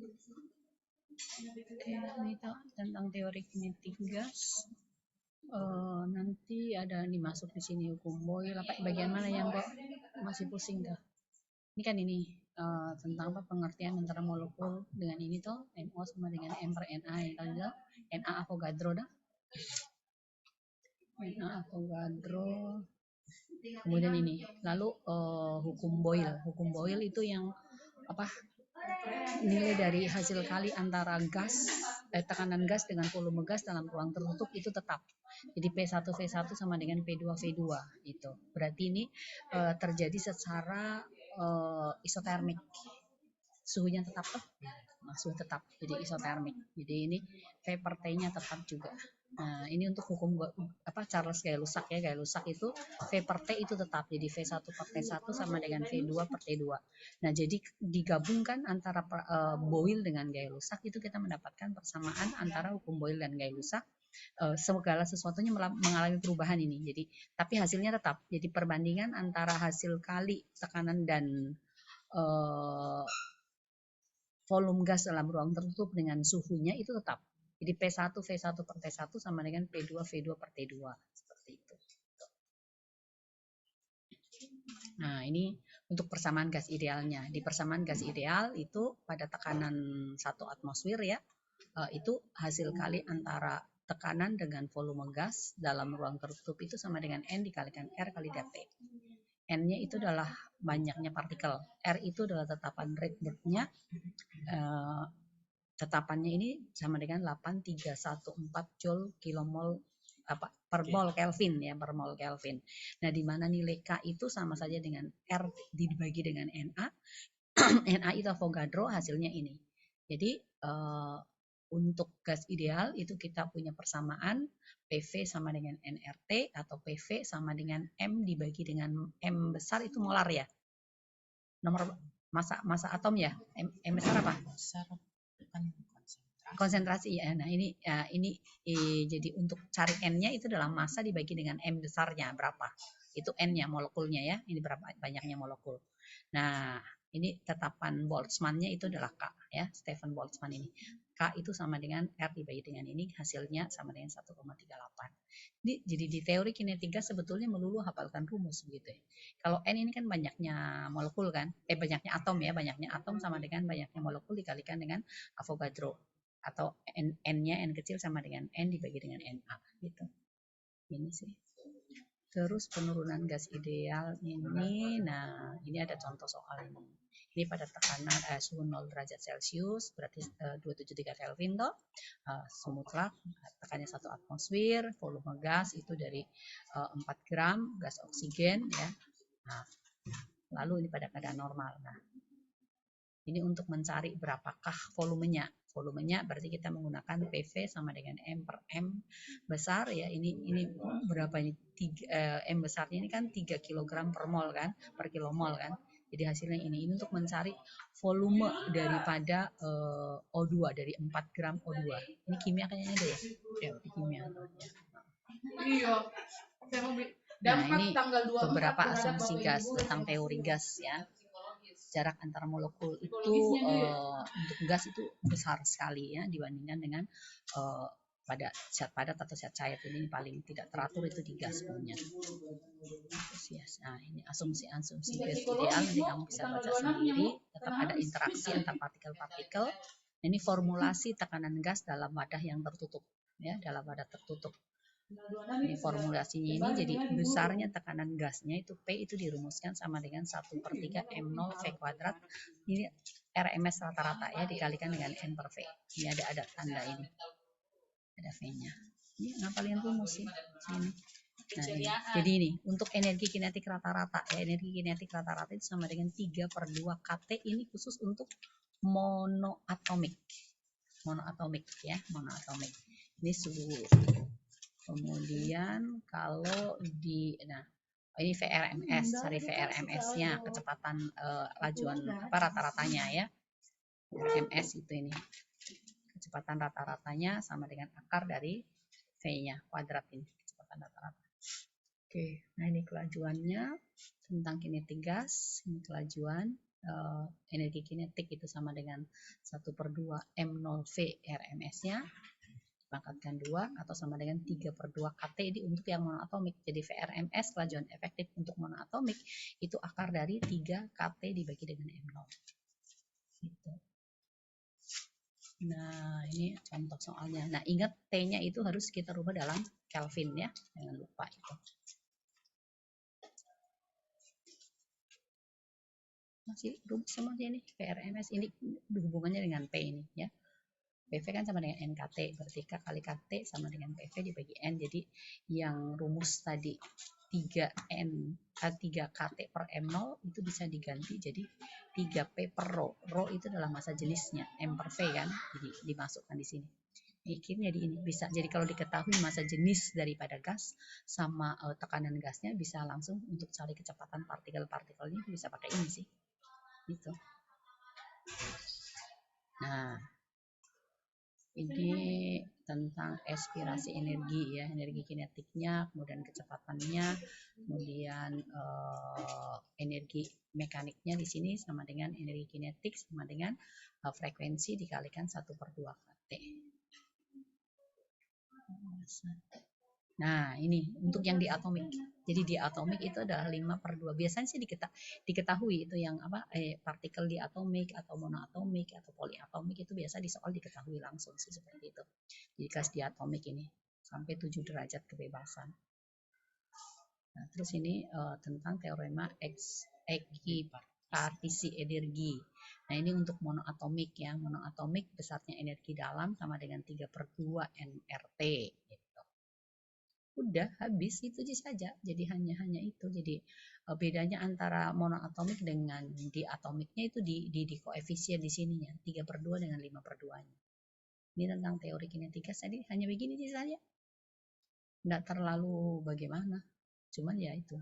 Oke, ini tentang teori kinetik gas. Nanti ada dimasuk di sini hukum Boyle. Apa bagian mana yang kok masih pusing kah? Ini kan ini tentang apa pengertian antara molekul dengan ini tuh NO sama dengan M per Na ya kan Na Avogadro dah. Na Avogadro. Kemudian ini, lalu hukum Boyle. Hukum Boyle itu yang apa? Nilai dari hasil kali antara gas, tekanan gas dengan volume gas dalam ruang tertutup itu tetap. Jadi P1V1 sama dengan P2V2 itu. Berarti ini terjadi secara isotermik. Suhunya tetap suhu tetap. Jadi isotermik. Jadi ini V per T-nya tetap juga. Nah, ini untuk hukum Charles Gay-Lussac ya. Gay-Lussac itu V per T itu tetap. Jadi V1 per T1 sama dengan V2 per T2. Nah, jadi digabungkan antara Boyle dengan Gay-Lussac itu kita mendapatkan persamaan antara hukum Boyle dan Gay-Lussac. Segala sesuatunya mengalami perubahan ini. Jadi tapi hasilnya tetap. Jadi perbandingan antara hasil kali tekanan dan volume gas dalam ruang tertutup dengan suhunya itu tetap. Jadi P1 V1 per T1 sama dengan P2 V2 per T2 seperti itu. Nah, ini untuk persamaan gas idealnya. Di persamaan gas ideal itu pada tekanan 1 atmosfer ya, itu hasil kali antara tekanan dengan volume gas dalam ruang tertutup itu sama dengan N dikalikan R kali dt. N-nya itu adalah banyaknya partikel. R itu adalah tetapan Rydberg-nya. Tetapannya ini sama dengan 8314 Joule kilomol per mol Kelvin ya, per mol Kelvin. Nah, di mana nilai K itu sama saja dengan R dibagi dengan Na. Na itu Avogadro, hasilnya ini. Jadi untuk gas ideal itu kita punya persamaan PV sama dengan nRT atau PV sama dengan M dibagi dengan M besar itu molar ya. Nomor masa atom ya. M besar apa? Konsentrasi ya. Nah, ini jadi untuk cari N-nya itu adalah massa dibagi dengan M besarnya berapa. Itu N-nya molekulnya ya. Ini berapa banyaknya molekul. Nah, ini tetapan Boltzmann-nya itu adalah K ya, Stefan Boltzmann ini. K itu sama dengan R dibagi dengan ini, hasilnya sama dengan 1,38. Jadi di teori kinetika sebetulnya melulu hafalkan rumus begitu ya. Kalau N ini kan banyaknya molekul kan, banyaknya atom ya, banyaknya atom sama dengan banyaknya molekul dikalikan dengan Avogadro. Atau N-nya N kecil sama dengan N dibagi dengan Na gitu. Ini sih. Terus penurunan gas ideal ini, nah ini ada contoh soal ini. Ini pada tekanan suhu 0 derajat Celcius, berarti 273 Kelvin toh. Suhu mutlak, tekanannya 1 atmosfer, volume gas itu dari 4 gram gas oksigen ya. Nah, lalu ini pada keadaan normal. Nah, ini untuk mencari berapakah volumenya. Volumenya berarti kita menggunakan PV sama dengan M per M besar ya. Ini berapa ini? M besarnya ini kan 3 kg per mol kan, per kilomol kan. Jadi hasilnya ini untuk mencari volume daripada O2 dari 4 gram O2. Ini kimia kayaknya ada ya? Ya, kimia. Iya. Nah, ini beberapa asumsi gas tentang teori gas ya. Jarak antara molekul itu untuk gas itu besar sekali ya dibandingkan dengan pada zat padat atau zat cair. Ini paling tidak teratur itu di gas punya. Nah, ini asumsi gas ideal nanti kamu bisa baca sendiri. Tetap ada interaksi antar partikel-partikel. Ini formulasi tekanan gas dalam wadah yang tertutup ya, dalam wadah tertutup. Ini formulasinya ini jadi besarnya tekanan gasnya itu P itu dirumuskan sama dengan 1/3 M0 V kuadrat. Ini RMS rata-rata ya dikalikan dengan N per V. Ini ada tanda ini. Ada V-nya. Ini ngapalin rumus sih sini. Nah, ini. Jadi ini untuk energi kinetik rata-rata ya, energi kinetik rata-rata itu sama dengan 3/2 kT. Ini khusus untuk monoatomik ya, monoatomik. Ini suhu. Kemudian kalau ini VRMS, cari VRMS-nya, kecepatan lajuan rata-ratanya ya. VRMS itu ini. Kecepatan rata-ratanya sama dengan akar dari V-nya kuadrat ini, kecepatan rata-rata. Oke, nah ini kelajuannya tentang kinetik gas. Ini kelajuan energi kinetik itu sama dengan 1/2 M0V RMS-nya dipangkatkan 2 atau sama dengan 3/2 kT ini untuk yang monoatomik. Jadi VRMS kelajuan efektif untuk monoatomik itu akar dari 3 kT dibagi dengan M0. Gitu. Nah, ini contoh soalnya. Nah, ingat T-nya itu harus kita rubah dalam Kelvin ya. Jangan lupa itu. Masih rumus sama dia nih, VRMS ini hubungannya dengan P ini ya. PV kan sama dengan NKT, berarti K kali KT sama dengan PV dibagi N. Jadi yang rumus tadi 3 KT per M0 itu bisa diganti jadi 3P per Rho. Rho itu adalah massa jenisnya, M per V kan, jadi dimasukkan di sini. Akhirnya di ini bisa, jadi kalau diketahui massa jenis daripada gas sama tekanan gasnya bisa langsung untuk cari kecepatan partikel-partikelnya bisa pakai ini sih. Gitu. Nah, ini tentang aspirasi energi ya, energi kinetiknya, kemudian kecepatannya, kemudian energi mekaniknya di sini sama dengan energi kinetik sama dengan frekuensi dikalikan 1/2 kT. Nah, ini untuk yang di atomik. Jadi di atomik itu adalah 5/2. Biasanya sih diketahui itu yang apa partikel di atomik atau monoatomik atau poliatomik itu biasa di soal diketahui langsung sih seperti itu. Jadi gas di atomik ini sampai 7 derajat kebebasan. Nah, terus ini tentang teorema ekipartisi energi. Nah, ini untuk monoatomik ya. Monoatomik besarnya energi dalam sama dengan 3/2 nRT. Udah habis itu saja, jadi hanya itu. Jadi bedanya antara monoatomik dengan diatomiknya itu di koefisien di sininya 3/2 dengan 5/2-nya. Ini tentang teori kinetika tadi hanya begini saja, nggak terlalu bagaimana, cuman ya itu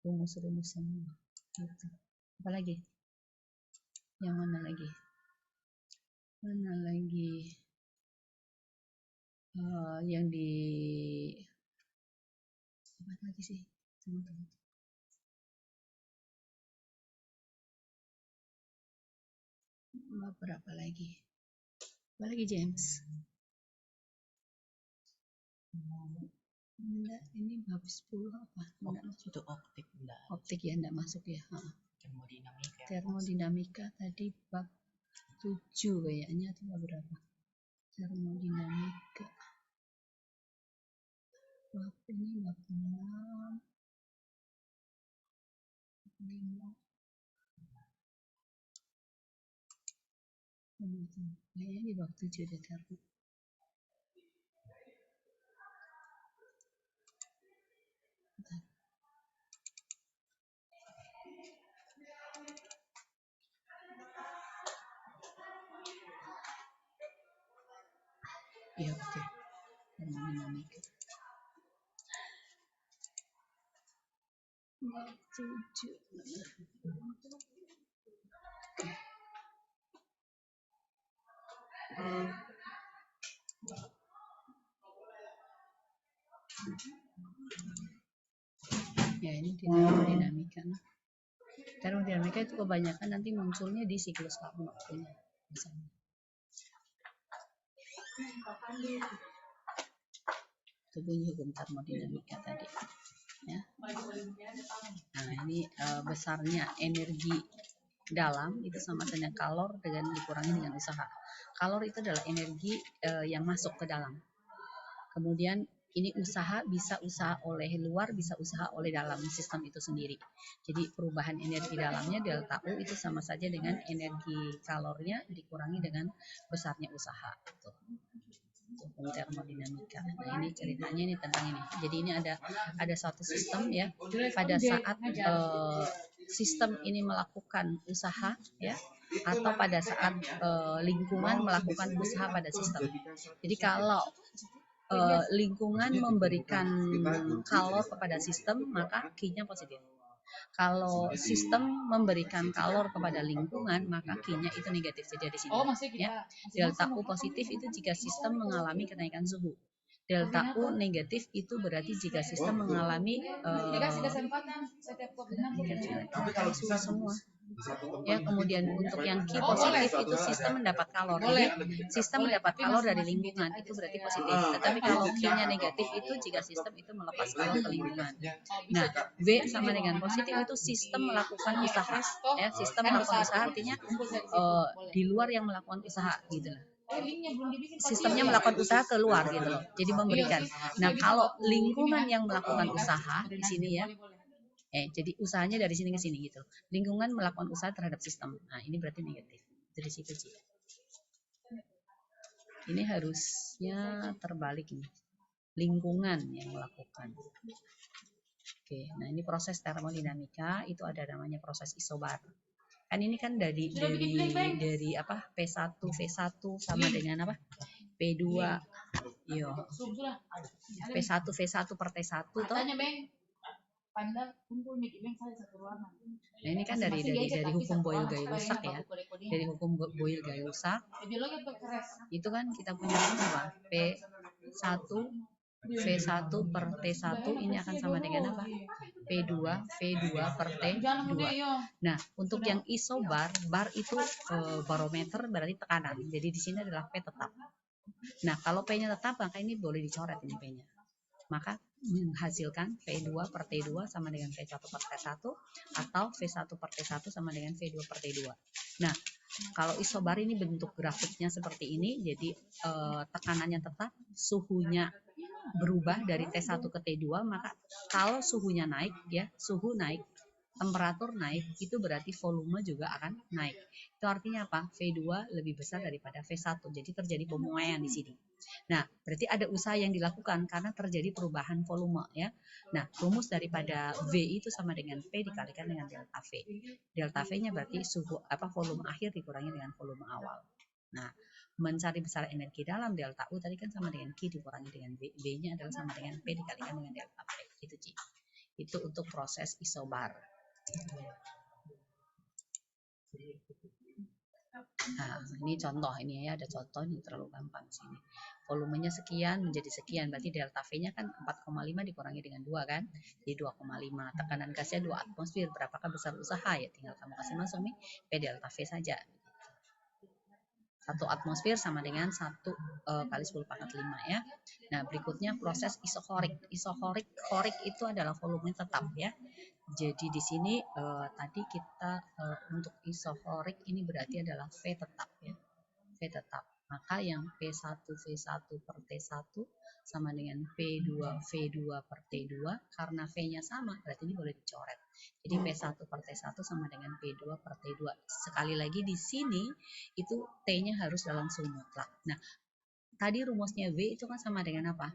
rumus-rumus semua gitu. Apalagi yang mana lagi yang di apa lagi sih teman-teman? Berapa lagi? Apa lagi James? Enggak, ini bab 10 apa? Enggak masuk. Itu optik enggak. Optik ya enggak masuk ya. Termodinamika. Termodinamika tadi bab 7 kayaknya atau berapa? Termodinamika. Bab ini bab 6. 5. Kayaknya di bab 7 deh termodinamika. Iya oke. Termodinamika. Bab 7. Oke. Ya ini di termodinamika. Termodinamika itu kebanyakan nanti munculnya di siklus Carnot misalnya. Itu bunyi hukum termodinamika tadi. Ya. Nah ini besarnya energi dalam itu sama dengan kalor dengan dikurangi dengan usaha. Kalor itu adalah energi yang masuk ke dalam. Kemudian ini usaha bisa usaha oleh luar, bisa usaha oleh dalam sistem itu sendiri. Jadi perubahan energi dalamnya delta U itu sama saja dengan energi kalornya dikurangi dengan besarnya usaha. Itu termodinamika. Nah ini ceritanya ini tentang ini. Jadi ini ada suatu sistem ya. Pada saat sistem ini melakukan usaha ya, atau pada saat lingkungan melakukan usaha pada sistem. Jadi kalau lingkungan memberikan kalor kepada sistem, maka Q-nya positif. Kalau sistem memberikan kalor kepada lingkungan, maka Q-nya itu negatif saja di sini. Ya. Delta U positif itu jika sistem mengalami kenaikan suhu. Delta U negatif itu berarti jika sistem mengalami semua. Ya, kemudian untuk yang Q positif itu sistem mendapat kalor. Jadi sistem mendapat kalor dari lingkungan itu berarti positif. Tetapi kalau Q-nya negatif itu jika sistem itu melepas kalor ke lingkungan. Nah, V sama dengan positif itu sistem melakukan usaha. Ya, sistem melakukan usaha artinya di luar yang melakukan usaha gitu lah. Sistemnya melakukan usaha keluar gitu loh. Jadi memberikan. Nah, kalau lingkungan yang melakukan usaha di sini ya. Jadi usahanya dari sini ke sini gitu. Lingkungan melakukan usaha terhadap sistem. Nah, ini berarti negatif. Dari situ sih. Ini harusnya terbalik nih. Lingkungan yang melakukan. Oke, nah ini proses termodinamika itu ada namanya proses isobar. Kan ini kan dari apa? P1 V1 sama dengan apa? P2. Iya. P1 V1 per T1 toh. Nah, ini kan dari hukum Boyle-Gay-Lussac ya. Dari hukum Boyle-Gay-Lussac itu kan kita punya apa? P1 V1 per T1 ini akan sama dengan apa? P2 V2 per T2. Nah, untuk yang isobar, bar itu barometer berarti tekanan. Jadi di sini adalah P tetap. Nah, kalau P-nya tetap maka ini boleh dicoret ini P-nya. Maka menghasilkan V2 per T2 sama dengan V1 per T1 atau V1 per T1 sama dengan V2 per T2. Nah, kalau isobar ini bentuk grafiknya seperti ini, jadi tekanannya tetap, suhunya berubah dari T1 ke T2, maka kalau suhunya naik ya, suhu naik, temperatur naik, itu berarti volume juga akan naik. Itu artinya apa? V2 lebih besar daripada V1, jadi terjadi pemuaian di sini. Nah, berarti ada usaha yang dilakukan karena terjadi perubahan volume ya. Nah, rumus daripada V itu sama dengan P dikalikan dengan delta V. Delta V-nya berarti suhu volume akhir dikurangi dengan volume awal. Nah, mencari besar energi dalam delta U tadi kan sama dengan Q dikurangi dengan V. V-nya adalah sama dengan P dikalikan dengan delta V. Itu Ci. Itu untuk proses isobar. Nah, ini contoh ini ya, ada contoh ini terlalu gampang sini. Volumenya sekian menjadi sekian, berarti delta V-nya kan 4,5 dikurangi dengan 2 kan? Jadi 2,5. Tekanan gasnya 2 atmosfer. Berapakah besar usaha ya? Tinggal kamu kasih masuk nih P delta V saja. 1 atmosfer sama dengan 1 kali 10 pangkat 5 ya. Nah, berikutnya proses isokorik. Korik itu adalah volume tetap ya. Jadi di sini tadi kita untuk isokorik ini berarti adalah V tetap ya. V tetap. Maka yang P1 V1 per T1 sama dengan P2 V2 per T2 karena V-nya sama berarti ini boleh dicoret. Jadi P1 per T1 sama dengan P2 per T2. Sekali lagi di sini itu T-nya harus dalam suhu mutlak. Nah, tadi rumusnya V itu kan sama dengan apa?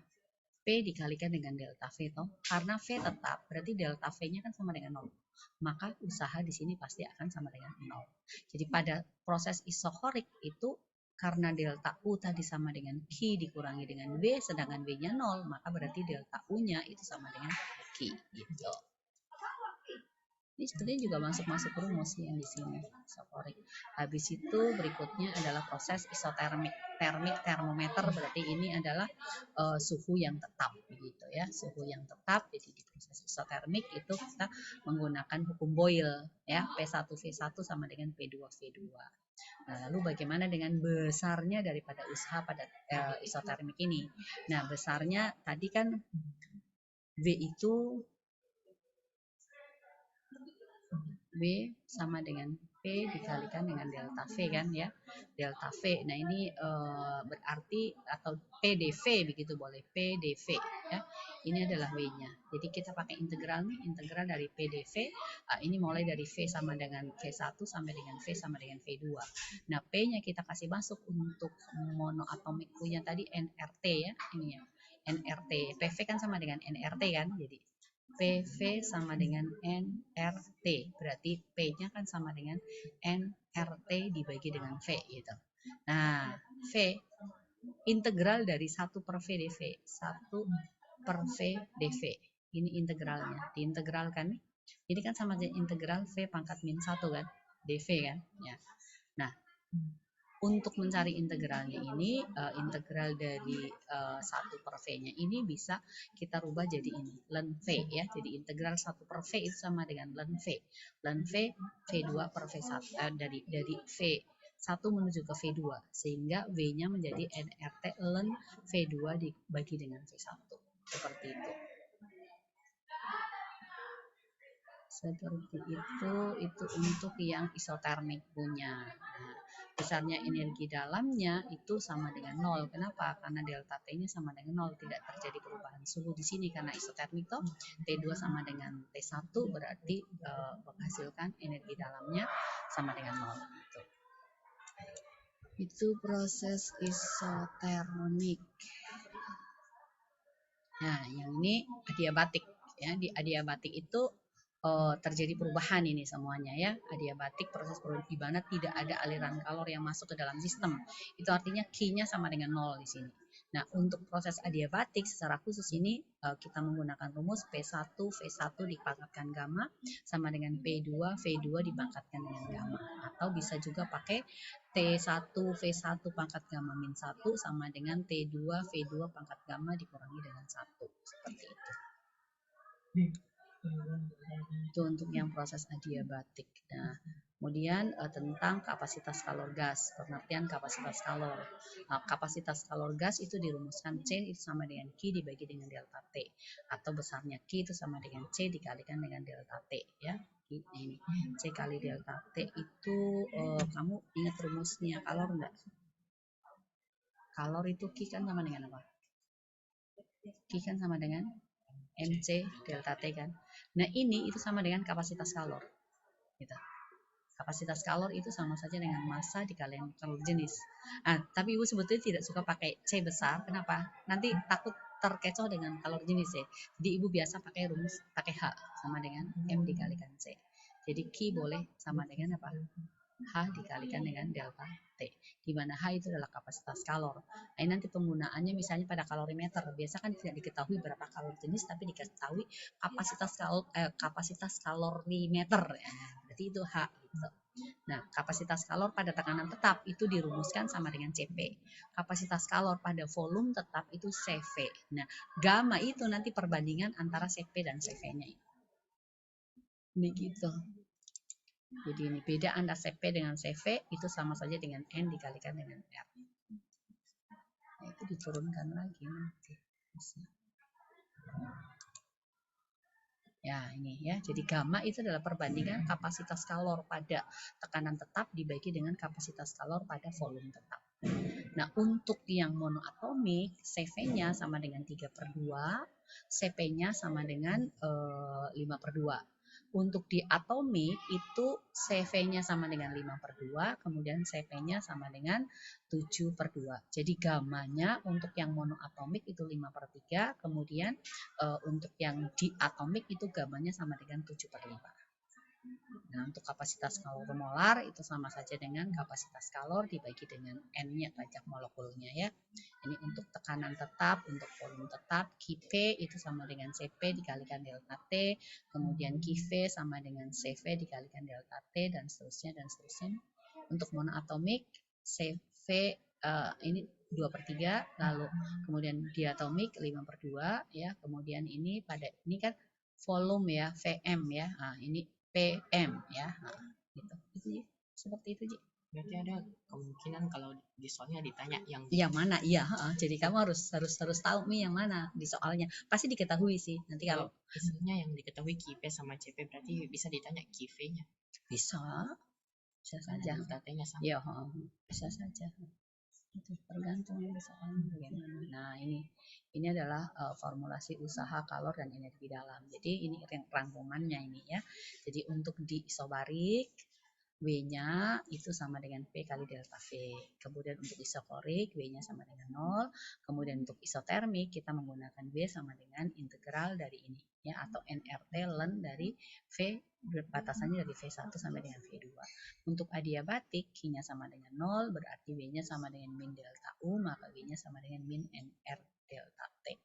P dikalikan dengan delta V toh. Karena V tetap berarti delta V-nya kan sama dengan 0. Maka usaha di sini pasti akan sama dengan 0. Jadi pada proses isokorik itu karena delta U tadi sama dengan Q dikurangi dengan V, sedangkan V-nya 0, maka berarti delta U-nya itu sama dengan Q. Gitu. Ini sebenarnya juga masuk rumus yang di sini. Isokorik. Habis itu berikutnya adalah proses isotermik. Termometer berarti ini adalah suhu yang tetap begitu ya, suhu yang tetap. Jadi di proses isotermik itu kita menggunakan hukum Boyle ya, P1 V1 sama dengan P2 V2. Nah, lalu bagaimana dengan besarnya daripada usaha pada isotermik ini? Nah, besarnya tadi kan V itu V sama dengan P dikalikan dengan delta V kan ya. Delta V. Nah, ini berarti atau PdV begitu boleh. PdV ya. Ini adalah V-nya. Jadi kita pakai integral nih, integral dari PdV. Ini mulai dari V sama dengan V1 sampai dengan V sama dengan V2. Nah, P-nya kita kasih masuk untuk monoatomic Q-nya tadi nRT ya. Ini ya. nRT. PV kan sama dengan nRT kan. Jadi PV sama dengan nRT. Berarti P-nya kan sama dengan nRT dibagi dengan V gitu. Nah, V integral dari 1 per V dV. 1 per V dV. Ini integralnya. Diintegralkan nih. Ini kan sama dengan integral V pangkat min 1 kan. dV kan. Ya. Nah, Untuk mencari integralnya ini, integral dari 1 per V-nya ini bisa kita rubah jadi ini, ln V ya. Jadi integral 1 per V itu sama dengan ln V. Ln V, V2 per V1, dari V1 menuju ke V2. Sehingga V-nya menjadi nRT ln V2 dibagi dengan V1. Seperti itu. Seperti itu untuk yang isotermik punya. Nah, besarnya energi dalamnya itu sama dengan 0. Kenapa? Karena delta T-nya sama dengan 0, tidak terjadi perubahan suhu di sini karena isotermik toh. T2 sama dengan T1 berarti menghasilkan energi dalamnya sama dengan 0 gitu. Itu proses isotermik. Nah, yang ini adiabatik ya. Di adiabatik itu terjadi perubahan ini semuanya ya. Adiabatik proses di mana tidak ada aliran kalor yang masuk ke dalam sistem. Itu artinya Q-nya sama dengan 0 di sini. Nah, untuk proses adiabatik secara khusus ini kita menggunakan rumus P1 V1 dipangkatkan gamma sama dengan P2 V2 dipangkatkan dengan gamma. Atau bisa juga pakai T1 V1 pangkat gamma min 1 sama dengan T2 V2 pangkat gamma dikurangi dengan 1. Seperti itu. Itu untuk yang proses adiabatik. Nah, kemudian tentang kapasitas kalor gas, pengertian kapasitas kalor. Kapasitas kalor gas itu dirumuskan C itu sama dengan Q dibagi dengan delta T, atau besarnya Q itu sama dengan C dikalikan dengan delta T ya. Ini C kali delta T itu kamu ingat rumusnya kalor enggak? Kalor itu Q kan sama dengan apa? Q kan sama dengan MC delta T kan. Nah, ini itu sama dengan kapasitas kalor. Gitu. Kapasitas kalor itu sama saja dengan massa dikalikan kalor jenis. Tapi Ibu sebetulnya tidak suka pakai C besar. Kenapa? Nanti takut terkecoh dengan kalor jenis ya. Jadi Ibu biasa pakai rumus pakai H sama dengan M dikalikan C. Jadi Q boleh sama dengan apa? H dikalikan dengan delta T, di mana H itu adalah kapasitas kalor. Nah, nanti penggunaannya misalnya pada kalorimeter, biasa kan tidak diketahui berapa kalor jenis, tapi diketahui kapasitas kalorimeter. Ya. Berarti itu H. Gitu. Nah, kapasitas kalor pada tekanan tetap itu dirumuskan sama dengan Cp. Kapasitas kalor pada volume tetap itu Cv. Nah, gamma itu nanti perbandingan antara Cp dan Cv-nya. Ini gitu. Jadi ini beda antara Cp dengan Cv itu sama saja dengan N dikalikan dengan R. Nah, itu diturunkan lagi nanti. Ya, ini ya. Jadi gamma itu adalah perbandingan kapasitas kalor pada tekanan tetap dibagi dengan kapasitas kalor pada volume tetap. Nah, untuk yang monoatomik, Cv-nya sama dengan 3/2, Cp-nya sama dengan 5/2. Untuk di atomik itu Cv-nya sama dengan 5/2, kemudian Cp-nya sama dengan 7/2. Jadi gamanya untuk yang monoatomik itu 5/3, kemudian untuk yang diatomik itu gamanya sama dengan 7/5. Nah, untuk kapasitas kalor molar itu sama saja dengan kapasitas kalor dibagi dengan N-nya pajak molekulnya ya. Ini untuk tekanan tetap, untuk volume tetap, Kp itu sama dengan Cp dikalikan delta T, kemudian Kv sama dengan Cv dikalikan delta T, dan seterusnya, dan seterusnya. Untuk monoatomik, Cv ini 2/3, lalu kemudian diatomik 5/2 ya, kemudian ini pada ini kan volume ya, Vm ya. Nah, ini PM ya. Nah, gitu. Itu ya. Seperti itu, Ji. Berarti ada kemungkinan kalau di soalnya ditanya yang mana? Iya, jadi kamu harus tahu nih yang mana di soalnya. Pasti diketahui sih. Nanti kalau misalnya yang diketahui Kp sama Cp berarti bisa ditanya Kv-nya. Bisa saja. Datanya sama. Iya, bisa saja. Itu tergantung soalnya bagaimana. Nah, ini adalah formulasi usaha kalor dan energi dalam. Jadi ini rangkumannya ini ya. Jadi untuk di isobarik W-nya itu sama dengan P kali delta V. Kemudian untuk isokorik W-nya sama dengan 0. Kemudian untuk isotermik kita menggunakan W sama dengan integral dari ini ya, atau nRT ln dari V, batasannya dari V1 sampai dengan V2. Untuk adiabatik Q-nya sama dengan 0, berarti W-nya sama dengan min delta U, maka W-nya sama dengan min nR delta T.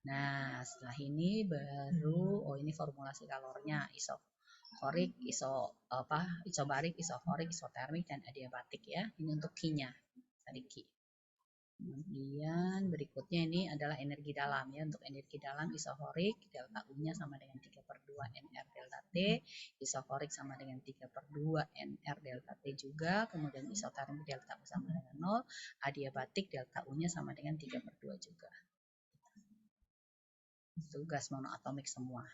Nah, setelah ini baru ini formulasi kalornya Forik, isobarik, isoforik, isotermik, dan adiabatik ya. Ini untuk Q-nya, tadi Q. Kemudian berikutnya ini adalah energi dalam ya. Untuk energi dalam isoforik delta U-nya sama dengan 3/2 NR delta T, isoforik sama dengan 3/2 NR delta T juga, kemudian isotermik delta U sama dengan 0, adiabatik delta U-nya sama dengan 3/2 juga. Itu gas monoatomik semua.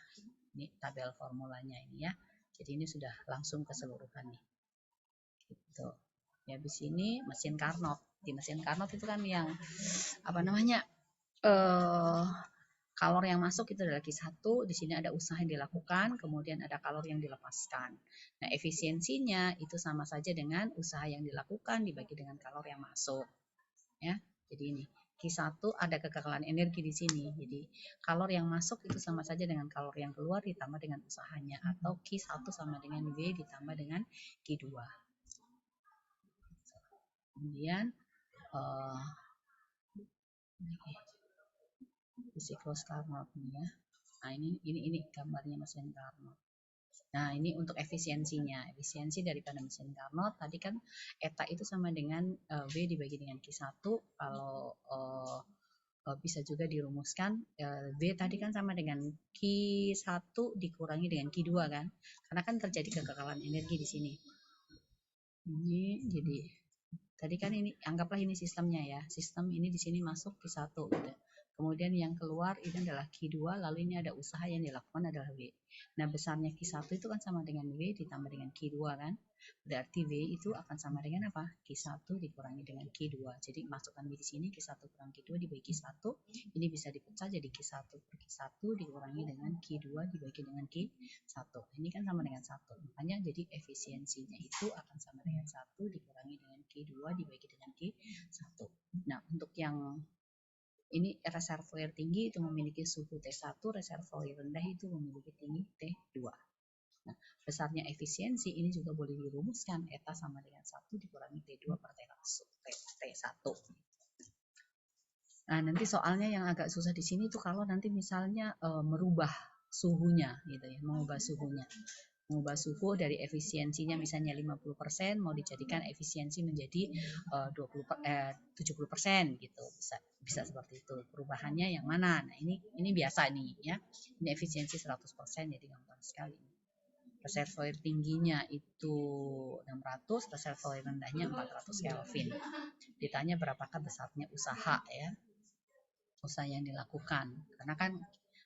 Ini tabel formulanya ini ya. Jadi ini sudah langsung keseluruhan nih. Gitu. Ya di sini mesin Carnot. Di mesin Carnot itu kan yang apa namanya? Kalor yang masuk itu adalah Q1, di sini ada usaha yang dilakukan, kemudian ada kalor yang dilepaskan. Nah, efisiensinya itu sama saja dengan usaha yang dilakukan dibagi dengan kalor yang masuk. Ya. Jadi ini Q1 ada kekekalan energi di sini. Jadi kalor yang masuk itu sama saja dengan kalor yang keluar ditambah dengan usahanya, atau Q1 sama dengan V ditambah dengan Q2. Kemudian siklus Carnot nih ya. Nah, ini gambarnya mesin Carnot. Nah, ini untuk efisiensinya. Efisiensi daripada mesin Carnot tadi kan eta itu sama dengan V dibagi dengan Q1. Kalau bisa juga dirumuskan V tadi kan sama dengan Q1 dikurangi dengan Q2 kan. Karena kan terjadi kekekalan energi di sini. Ini jadi tadi kan ini anggaplah ini sistemnya ya. Sistem ini di sini masuk Q1 gitu. Kemudian yang keluar ini adalah Q2, lalu ini ada usaha yang dilakukan adalah V. Nah, besarnya Q1 itu kan sama dengan V ditambah dengan Q2 kan. Berarti V itu akan sama dengan apa? Q1 dikurangi dengan Q2. Jadi masukkan V di sini, Q1 kurang Q2 dibagi Q1. Ini bisa dipecah jadi Q1 per Q1 dikurangi dengan Q2 dibagi dengan Q1. Ini kan sama dengan 1. Makanya jadi efisiensinya itu akan sama dengan 1 dikurangi dengan Q2 dibagi dengan Q1. Nah, untuk yang ini reservoir tinggi itu memiliki suhu T1, reservoir rendah itu memiliki tinggi T2. Nah, besarnya efisiensi ini juga boleh dirumuskan eta sama dengan 1 dikurangi T2 per T1. Nah, nanti soalnya yang agak susah di sini tuh kalau nanti misalnya merubah suhunya gitu ya, mengubah suhunya. Mengubah suhu dari efisiensinya misalnya 50% mau dijadikan efisiensi menjadi 70% gitu. Bisa seperti itu. Perubahannya yang mana? Nah, ini biasa nih ya. Ini efisiensi 100% jadi gampang sekali. Reservoir tingginya itu 600, reservoir rendahnya 400 Kelvin. Ditanya berapakah besarnya usaha ya. Usaha yang dilakukan. Karena kan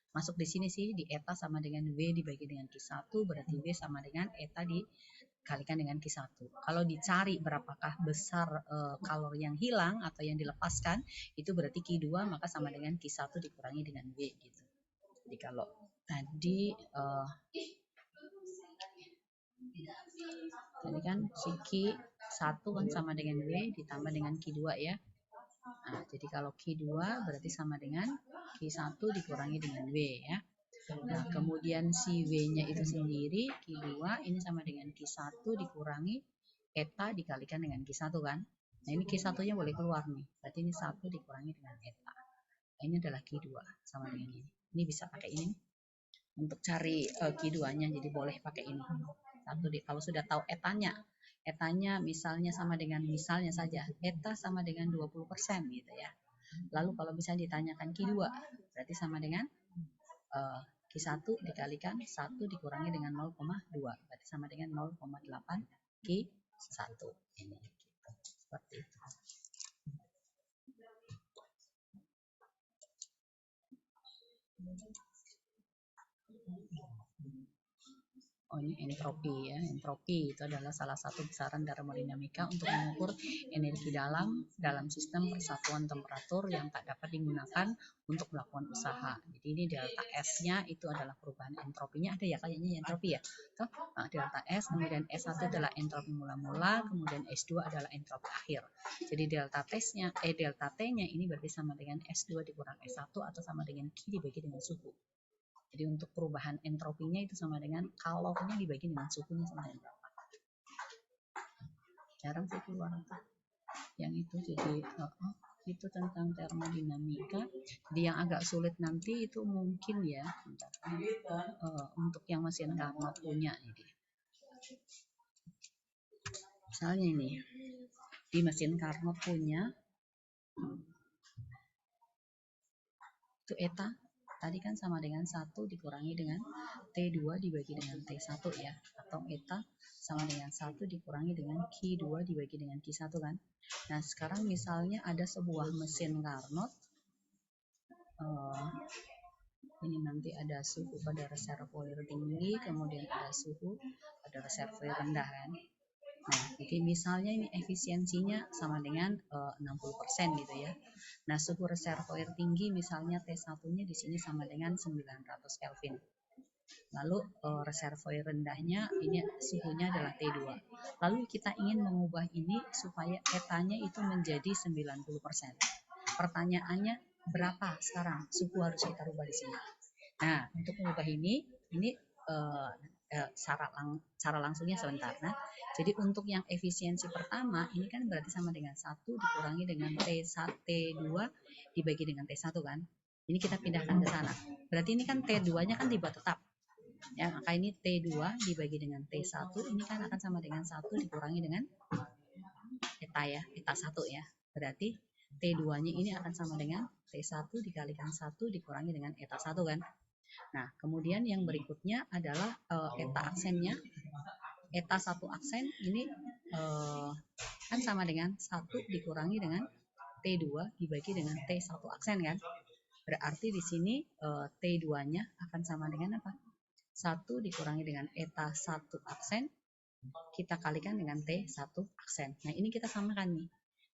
masuk di sini sih di eta sama dengan V dibagi dengan Q1 berarti V sama dengan eta dikalikan dengan Q1. Kalau dicari berapakah besar kalor yang hilang atau yang dilepaskan itu berarti Q2 maka sama dengan Q1 dikurangi dengan V gitu. Jadi kalau tadi kan si Q1 kan sama dengan V ditambah dengan Q2 ya. Nah, jadi kalau Q2 berarti sama dengan Q1 dikurangi dengan V ya. Nah, kemudian si V-nya itu sendiri, Q2 ini sama dengan Q1 dikurangi eta dikalikan dengan Q1 kan. Nah, ini Q1-nya boleh keluar nih. Berarti ini 1 dikurangi dengan eta. Nah, ini adalah Q2 sama dengan ini. Ini bisa pakai ini untuk cari Q2-nya, jadi boleh pakai ini. Kalau sudah tahu etanya misalnya sama dengan misalnya saja eta sama dengan 20% gitu ya. Lalu kalau misalnya ditanyakan Q2 berarti sama dengan Q1 dikalikan 1 dikurangi dengan 0,2 berarti sama dengan 0,8 Q1 ini gitu. Seperti itu. Oh, ini entropi ya. Entropi itu adalah salah satu besaran termodinamika untuk mengukur energi dalam sistem persatuan temperatur yang tak dapat digunakan untuk melakukan usaha. Jadi ini delta S-nya itu adalah perubahan entropinya. Ada ya kayaknya entropi ya. Tuh, nah, delta S, kemudian S1 adalah entropi mula-mula, kemudian S2 adalah entropi akhir. Jadi delta T-nya ini berarti sama dengan S2 dikurang S1 atau sama dengan Q dibagi dengan suhu. Jadi untuk perubahan entropinya itu sama dengan kalornya dibagi dengan suhunya sama dengan berapa. Jarang sih keluar yang itu. Jadi itu tentang termodinamika. Jadi yang agak sulit nanti itu mungkin ya, untuk yang mesin Carnot punya ini. Misalnya ini, di mesin Carnot punya, itu eta tadi kan sama dengan 1 dikurangi dengan T2 dibagi dengan T1 ya, atau eta sama dengan 1 dikurangi dengan Q2 dibagi dengan Q1 kan. Nah sekarang misalnya ada sebuah mesin Carnot, ini nanti ada suhu pada reservoir tinggi, kemudian ada suhu pada reservoir rendah kan. Nah, jadi misalnya ini efisiensinya sama dengan 60% gitu ya. Nah, suhu reservoir tinggi misalnya T1-nya di sini sama dengan 900 Kelvin. Lalu reservoir rendahnya ini suhunya adalah T2. Lalu kita ingin mengubah ini supaya etanya itu menjadi 90%. Pertanyaannya berapa sekarang suhu harus kita rubah di sini? Nah, untuk mengubah ini cara langsungnya sebentar. Nah, jadi untuk yang efisiensi pertama ini kan berarti sama dengan 1 dikurangi dengan T2 dibagi dengan T1 kan. Ini kita pindahkan ke sana. Berarti ini kan T2-nya kan dibuat tetap. Ya, maka ini T2 dibagi dengan T1 ini kan akan sama dengan 1 dikurangi dengan eta ya, eta 1 ya. Berarti T2-nya ini akan sama dengan T1 dikalikan 1 dikurangi dengan eta 1 kan. Nah, kemudian yang berikutnya adalah eta aksennya. Eta 1 aksen ini kan sama dengan 1 dikurangi dengan T2 dibagi dengan T1 aksen kan. Berarti di sini T2-nya akan sama dengan apa? 1 dikurangi dengan eta 1 aksen kita kalikan dengan T1 aksen. Nah, ini kita samakan nih.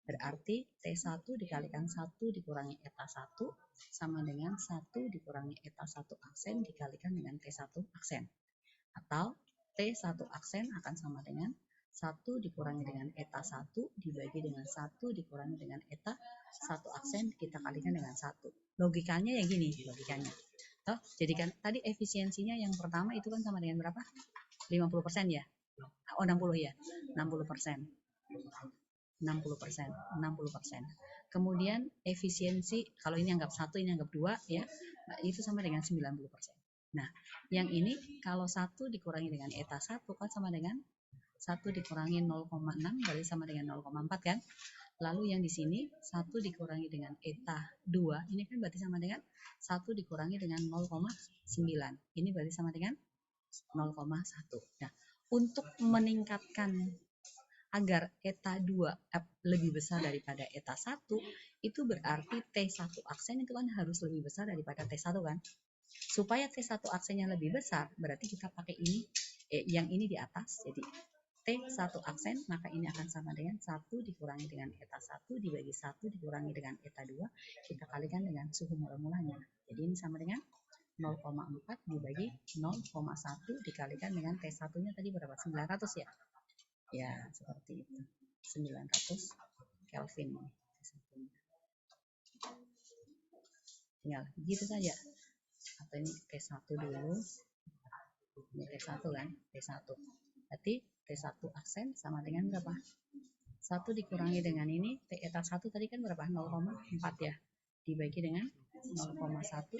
Berarti T1 dikalikan 1 dikurangi eta 1 sama dengan 1 dikurangi eta 1 aksen dikalikan dengan T1 aksen. Atau T1 aksen akan sama dengan 1 dikurangi dengan eta 1 dibagi dengan 1 dikurangi dengan eta 1 aksen kita kalikan dengan 1. Logikanya ya gini, logikanya. Toh, jadi kan tadi efisiensinya yang pertama itu kan sama dengan berapa? 50% ya? Oh, 60 ya? 60%. 60%. Kemudian efisiensi, kalau ini anggap 1, ini anggap 2 ya, itu sama dengan 90%. Nah, yang ini kalau 1 dikurangi dengan eta 1 kan sama dengan 1 dikurangi 0,6 berarti sama dengan 0,4 kan. Lalu yang di sini 1 dikurangi dengan eta 2 ini kan berarti sama dengan 1 dikurangi dengan 0,9. Ini berarti sama dengan 0,1. Nah, untuk meningkatkan agar eta 2 lebih besar daripada eta 1, itu berarti T1 aksen itu kan harus lebih besar daripada T1 kan. Supaya T1 aksennya lebih besar, berarti kita pakai ini, yang ini di atas, jadi T1 aksen, maka ini akan sama dengan 1 dikurangi dengan eta 1 dibagi 1 dikurangi dengan eta 2, kita kalikan dengan suhu mula-mulanya. Jadi ini sama dengan 0,4 dibagi 0,1 dikalikan dengan T1-nya tadi berapa? 900 ya? Ya, seperti itu. 900 Kelvin. Tinggal begitu saja. Atau ini T1 dulu. Ini T1 kan? T1. Berarti T1 aksen sama dengan berapa? 1 dikurangi dengan ini, eta 1 tadi kan berapa? 0,4 ya. Dibagi dengan 0,1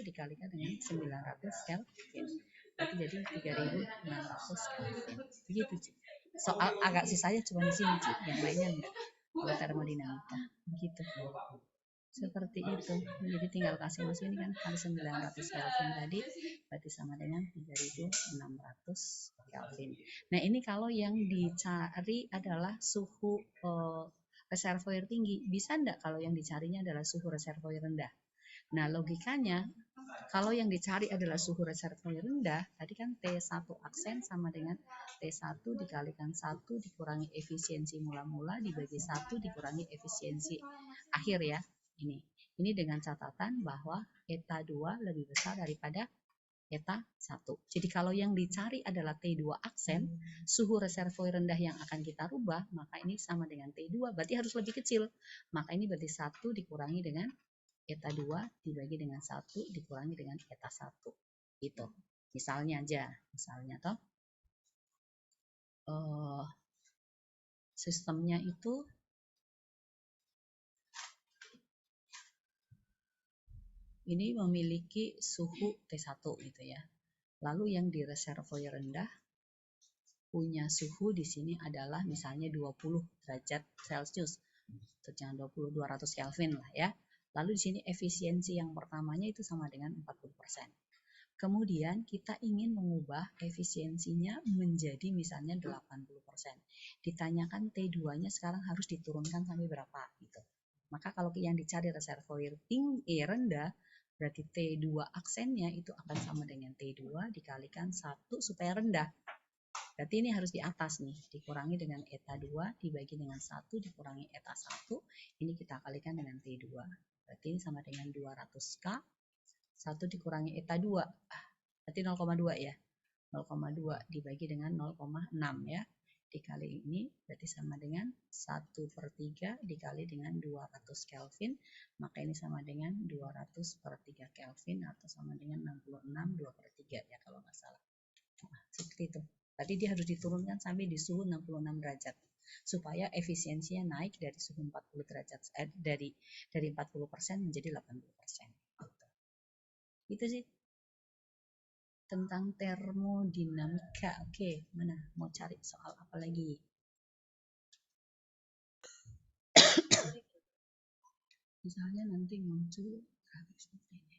dikalikan dengan 900 Kelvin. Berarti jadi 3600 Kelvin. Begitu, Ci. Soal agak susahnya cuma di sini, Ci. Yang lainnya enggak. Kalau termodinamika. Begitu. Seperti itu. Jadi tinggal kasih masuk ini kan kali 900 Kelvin tadi berarti sama dengan 3600 Kelvin. Nah, ini kalau yang dicari adalah suhu reservoir tinggi. Bisa enggak kalau yang dicarinya adalah suhu reservoir rendah? Nah, logikanya kalau yang dicari adalah suhu reservoir rendah, tadi kan T1 aksen sama dengan T1 dikalikan 1 dikurangi efisiensi mula-mula dibagi 1 dikurangi efisiensi akhir ya. Ini dengan catatan bahwa eta 2 lebih besar daripada eta 1. Jadi kalau yang dicari adalah T2 aksen, suhu reservoir rendah yang akan kita rubah, maka ini sama dengan T2, berarti harus lebih kecil. Maka ini berarti 1 dikurangi dengan eta 2 dibagi dengan 1 dikurangi dengan eta 1. Gitu. Misalnya aja, misalnya toh sistemnya itu ini memiliki suhu T1 gitu ya. Lalu yang di reservoir rendah punya suhu di sini adalah misalnya 20 derajat Celcius. Atau jangan 20, 200 Kelvin lah ya. Lalu di sini efisiensi yang pertamanya itu sama dengan 40%. Kemudian kita ingin mengubah efisiensinya menjadi misalnya 80%. Ditanyakan T2-nya sekarang harus diturunkan sampai berapa gitu. Maka kalau yang dicari reservoir rendah, berarti T2 aksennya itu akan sama dengan T2 dikalikan 1 supaya rendah. Berarti ini harus di atas nih, dikurangi dengan eta 2 dibagi dengan 1 dikurangi eta 1, ini kita kalikan dengan T2. Berarti ini sama dengan 200K, 1 dikurangi eta 2, berarti 0,2 ya. 0,2 dibagi dengan 0,6 ya. Dikali ini berarti sama dengan 1/3 dikali dengan 200 Kelvin, maka ini sama dengan 200/3 Kelvin atau sama dengan 66 2/3 ya kalau nggak salah. Nah, seperti itu. Tadi dia harus diturunkan sampai di suhu 66 derajat supaya efisiensinya naik dari suhu 40 derajat dari 40% menjadi 80%. Itu sih tentang termodinamika. Oke, mana mau cari soal apa lagi? Misalnya nanti muncul grafik seperti ini.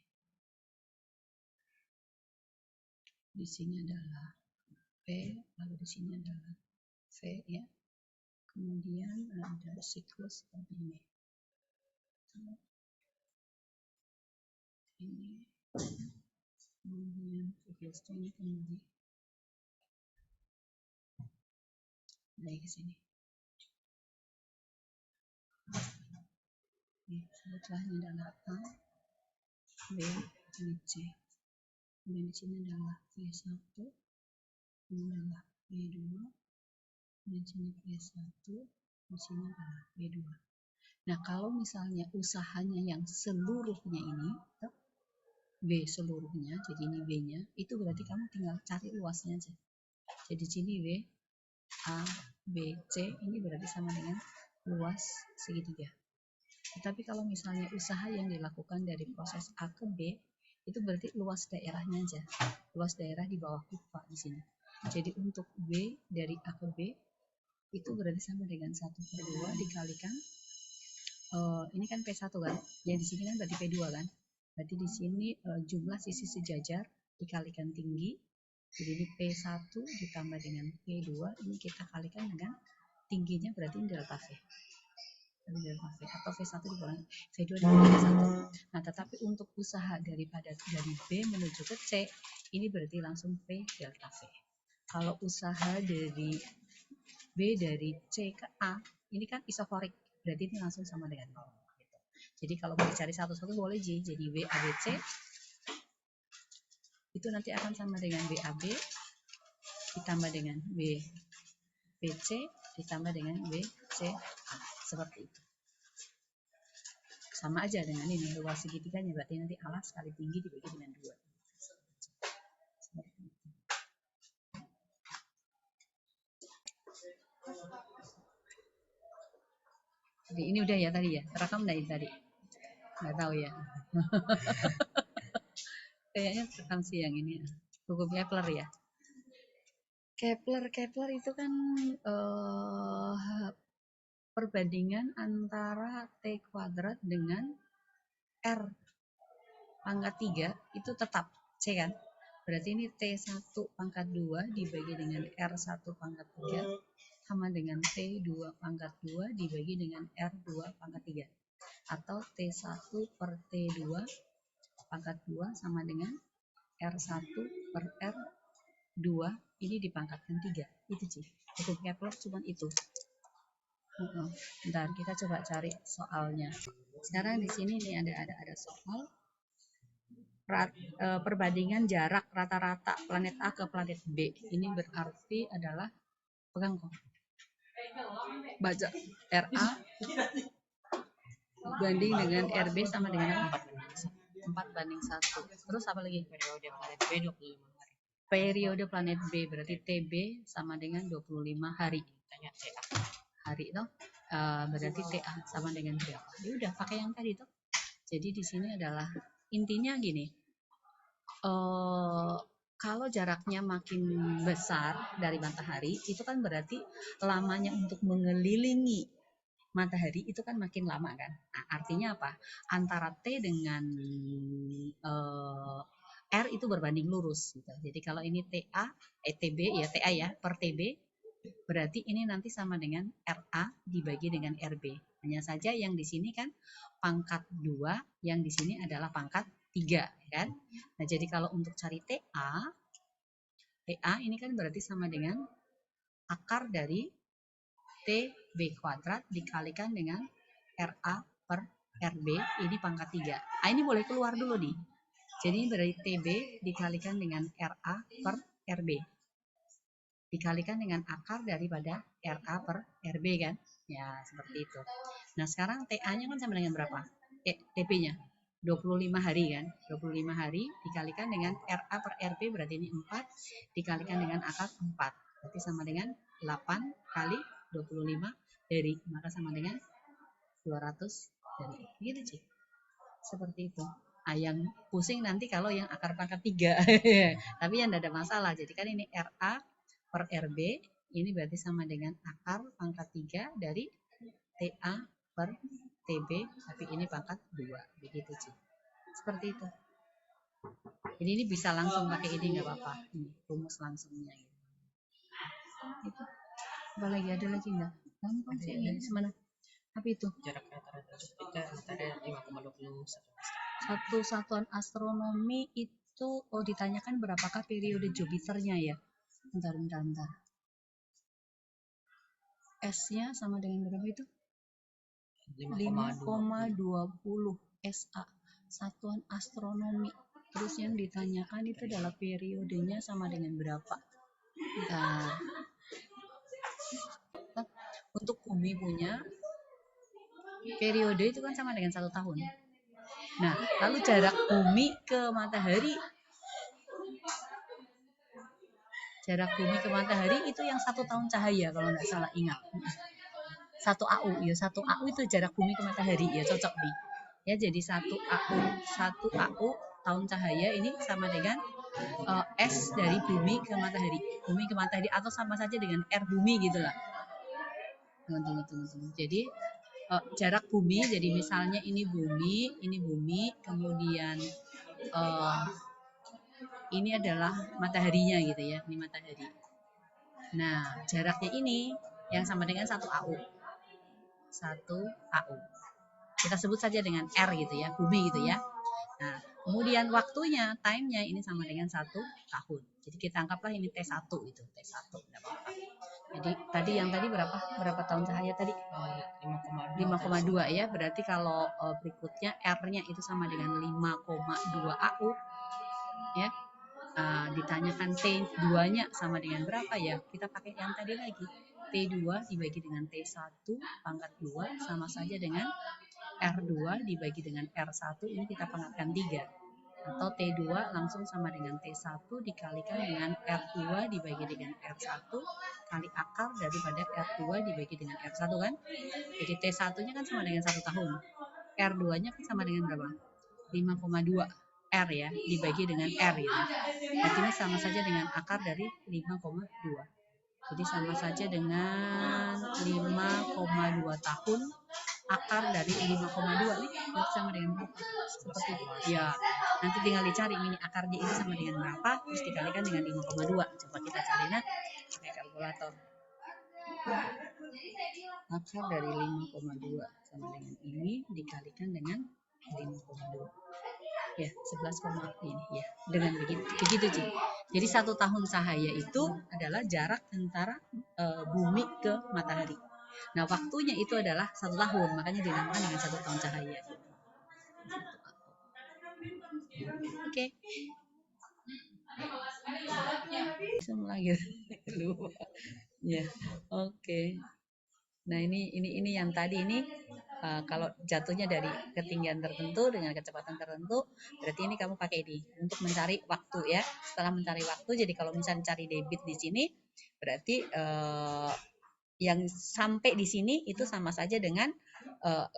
Di sini adalah P, lalu di sini adalah V ya. Kemudian ada siklus seperti ini. Ini kemudian siklusnya ini kembali dari ke sini. Sebutlah ini adalah A, B, dan C. Kemudian di sini adalah V1, ini adalah V2, di sini V1, di sini adalah V2. Nah, kalau misalnya usahanya yang seluruhnya ini, B seluruhnya, jadi ini B-nya, itu berarti kamu tinggal cari luasnya aja. Jadi sini W, A, B, C, ini berarti sama dengan luas segitiga. Tetapi kalau misalnya usaha yang dilakukan dari proses A ke B, itu berarti luas daerahnya aja. Luas daerah di bawah pipa di sini. Jadi untuk B dari A ke B, itu berarti sama dengan 1/2 dikalikan, ini kan P1 kan, yang di sini kan berarti P2 kan. Berarti di sini jumlah sisi sejajar dikalikan tinggi, jadi ini P1 ditambah dengan P2, ini kita kalikan dengan tingginya berarti ini delta V. Delta V atau V1 dikurangi V2 dikurangi V1. Nah, tetapi untuk usaha dari B menuju ke C, ini berarti langsung P delta V. Kalau usaha dari B dari C ke A, ini kan isokorik, berarti ini langsung sama dengan 0. Gitu. Jadi kalau mau dicari satu-satu boleh jadi WABC itu nanti akan sama dengan WAB ditambah dengan WBC ditambah dengan WCA, seperti itu. Sama aja dengan ini luas segitiganya, berarti nanti alas kali tinggi dibagi dengan 2. Seperti itu. Jadi ini udah ya tadi ya, terekam dari tadi? Nggak tahu ya. Kayaknya terekam sih yang ini, buku Kepler ya. Kepler itu kan perbandingan antara T kuadrat dengan R pangkat 3 itu tetap C kan? Berarti ini T1 pangkat 2 dibagi dengan R1 pangkat 3 sama dengan T2 pangkat 2 dibagi dengan R2 pangkat 3. Atau T1 per T2 pangkat 2 sama dengan R1 per R2 ini dipangkatkan 3. Itu sih. Hukum Kepler cuma itu. Bentar, kita coba cari soalnya. Sekarang di sini nih ada soal perbandingan jarak rata-rata planet A ke planet B. Ini berarti adalah pegang kok. Baca RA banding dengan RB sama dengan 4/1. Terus apa lagi? Periode planet B 25 hari. Periode planet B berarti TB sama dengan 25 hari. Tanya TA. Hari itu berarti TA sama dengan berapa? Ya udah pakai yang tadi tuh. Jadi di sini adalah intinya gini, kalau jaraknya makin besar dari matahari, itu kan berarti lamanya untuk mengelilingi matahari itu kan makin lama kan. Nah, artinya apa? Antara T dengan R itu berbanding lurus gitu. Jadi kalau ini TA, TB ya TA ya per TB, berarti ini nanti sama dengan RA dibagi dengan RB. Hanya saja yang di sini kan pangkat 2, yang di sini adalah pangkat 3 kan. Nah, jadi kalau untuk cari TA ini kan berarti sama dengan akar dari TB kuadrat dikalikan dengan RA per RB, ini pangkat 3. Ah, ini boleh keluar dulu nih. Jadi berarti TB dikalikan dengan RA per RB. Dikalikan dengan akar daripada RA per RB kan. Ya, seperti itu. Nah, sekarang TA-nya kan sama dengan berapa? TB-nya. 25 hari kan. 25 hari dikalikan dengan RA per RB berarti ini 4. Dikalikan dengan akar 4. Berarti sama dengan 8 kali 25 dari. Maka sama dengan 200 dari. Gitu sih. Seperti itu. Nah, yang pusing nanti kalau yang akar pangkat 3. Tapi yang tidak ada masalah. Jadi kan ini RA per RB. Ini berarti sama dengan akar pangkat 3 dari TA per TB. Tapi ini pangkat 2. Begitu sih. Seperti itu. Jadi ini bisa langsung pakai ini nggak apa-apa. Ini rumus langsungnya. Gitu. Apa lagi? Ada lagi nggak? Gampang sih ini. Semana? Apa itu? Jarak rata-rata kita antara 5,21. Satu satuan astronomi itu ditanyakan berapakah periode Jupiternya ya? Bentar. S-nya sama dengan berapa itu? 5,20 SA. Satuan astronomi. Terus yang ditanyakan itu adalah periodenya sama dengan berapa? Bentar. Untuk bumi punya periode itu kan sama dengan 1 tahun. Nah, lalu jarak bumi ke matahari itu yang 1 tahun cahaya kalau nggak salah ingat. 1 AU ya, 1 AU itu jarak bumi ke matahari ya, cocok nih. Ya, jadi 1 AU tahun cahaya ini sama dengan S dari bumi ke matahari. Bumi ke matahari atau sama saja dengan R bumi gitulah. Tunggu. Jadi jarak bumi, jadi misalnya ini bumi, kemudian ini adalah mataharinya gitu ya, ini matahari. Nah, jaraknya ini yang sama dengan 1 AU. 1 AU. Kita sebut saja dengan R gitu ya, bumi gitu ya. Nah, kemudian waktunya, time-nya ini sama dengan 1 tahun. Jadi kita anggaplah ini T1 itu, T1 enggak apa-apa. Jadi tadi yang tadi berapa tahun cahaya tadi? 5,2 ya. Berarti kalau berikutnya R-nya itu sama dengan 5,2 AU ya. Ditanyakan T2-nya sama dengan berapa ya? Kita pakai yang tadi lagi. T2 dibagi dengan T1 pangkat 2 sama saja dengan R2 dibagi dengan R1, ini kita pangkatkan 3. Atau T2 langsung sama dengan T1 dikalikan dengan R2 dibagi dengan R1 kali akar daripada R2 dibagi dengan R1 kan. Jadi T1-nya kan sama dengan 1 tahun. R2-nya kan sama dengan berapa? 5,2 R ya, dibagi dengan R gitu. Berarti ini sama saja dengan akar dari 5,2. Jadi sama saja dengan 5,2 tahun akar dari 5,2 nih sama dengan berapa? Seperti itu. Ya, nanti tinggal dicari ini akarnya ini sama dengan berapa, terus dikalikan dengan 5,2. Coba kita cari nah pakai kalkulator. Akar dari 5,2 sama dengan ini dikalikan dengan 5,2. Ya, 11, ini ya. Dengan begitu sih. Jadi 1 tahun cahaya itu adalah jarak antara bumi ke matahari. Nah, waktunya itu adalah 1 tahun, makanya dinamakan dengan 1 tahun cahaya. Oke. Semua lagi lupa. Ya, oke. Nah, ini yang tadi ini kalau jatuhnya dari ketinggian tertentu dengan kecepatan tertentu, berarti ini kamu pakai ini untuk mencari waktu ya. Setelah mencari waktu, jadi kalau misalnya cari debit di sini, berarti yang sampai di sini itu sama saja dengan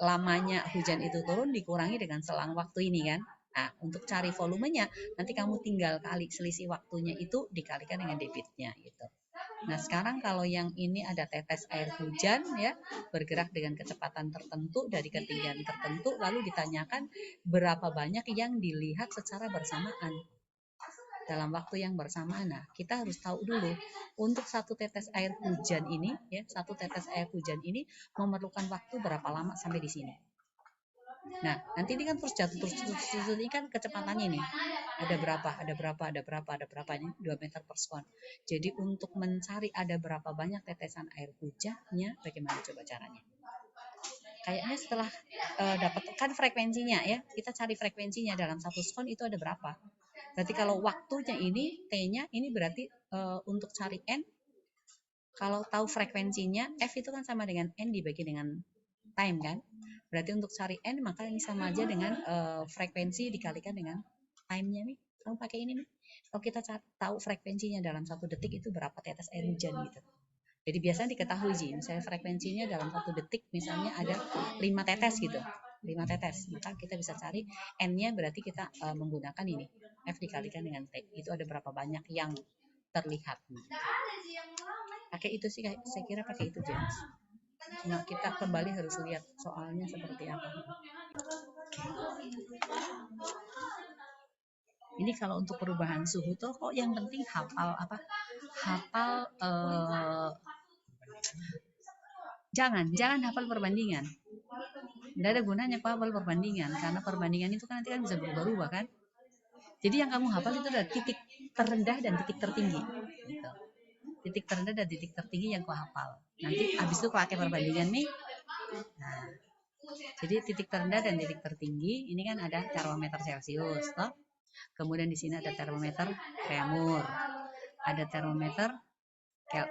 lamanya hujan itu turun dikurangi dengan selang waktu ini kan. Nah, untuk cari volumenya, nanti kamu tinggal kali selisih waktunya itu dikalikan dengan debitnya gitu. Nah, sekarang kalau yang ini ada tetes air hujan ya, bergerak dengan kecepatan tertentu dari ketinggian tertentu, lalu ditanyakan berapa banyak yang dilihat secara bersamaan dalam waktu yang bersamaan. Nah, kita harus tahu dulu untuk satu tetes air hujan ini ya, satu tetes air hujan ini memerlukan waktu berapa lama sampai di sini. Nah, nanti ini kan terus jatuh terus ini kan kecepatannya ini. Ada berapa ini 2 meter per sekon. Jadi untuk mencari ada berapa banyak tetesan air hujannya, bagaimana coba caranya? Kayaknya setelah dapat kan frekuensinya ya, kita cari frekuensinya dalam 1 sekon itu ada berapa. Berarti kalau waktunya ini, T-nya ini berarti untuk cari N, kalau tahu frekuensinya, F itu kan sama dengan N dibagi dengan time kan. Berarti untuk cari N maka ini sama aja dengan frekuensi dikalikan dengan time-nya nih. Kamu pakai ini nih. Kalau kita tahu frekuensinya dalam 1 detik itu berapa tetes air hujan gitu. Jadi biasanya diketahui sih, misalnya frekuensinya dalam 1 detik misalnya ada 5 tetes gitu. 5 tetes. Maka kita bisa cari N-nya berarti kita menggunakan ini. F dikalikan dengan T. Itu ada berapa banyak yang terlihat. Pakai itu sih, saya kira pakai itu James. Nah, kita kembali harus lihat soalnya seperti apa. Ini kalau untuk perubahan suhu tuh kok yang penting hafal apa? Hafal jangan hafal perbandingan. Tidak ada gunanya kok hafal perbandingan karena perbandingan itu kan nanti kan bisa berubah-ubah kan. Jadi yang kamu hafal itu adalah titik terendah dan titik tertinggi. Gitu. Titik terendah dan titik tertinggi yang kau hafal. Nanti habis itu kau pakai perbandingan nih. Nah, jadi titik terendah dan titik tertinggi ini kan ada termometer Celcius, toh. Kemudian di sini ada termometer Reaumur, ada termometer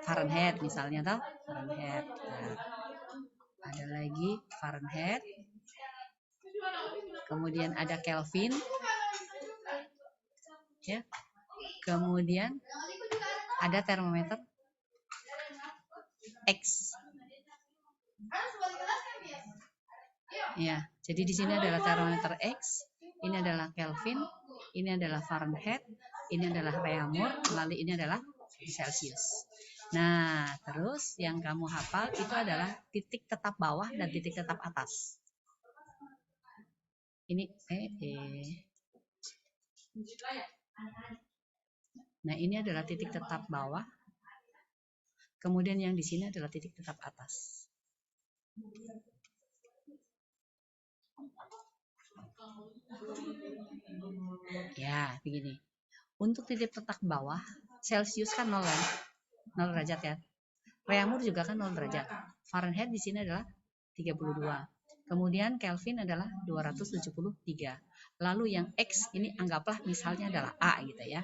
Fahrenheit misalnya, toh. Fahrenheit. Nah, ada lagi Fahrenheit. Kemudian ada Kelvin, ya. Kemudian ada termometer X. Ya, jadi di sini adalah termometer X, ini adalah Kelvin, ini adalah Fahrenheit, ini adalah Reaumur, lalu ini adalah Celcius. Nah, terus yang kamu hafal itu adalah titik tetap bawah dan titik tetap atas. Ini Nah, ini adalah titik tetap bawah. Kemudian yang di sini adalah titik tetap atas. Ya, begini. Untuk titik tetap bawah, Celcius kan 0 kan? 0 derajat ya. Reaumur juga kan 0 derajat. Fahrenheit di sini adalah 32. Kemudian Kelvin adalah 273. Lalu yang X ini anggaplah misalnya adalah A gitu ya.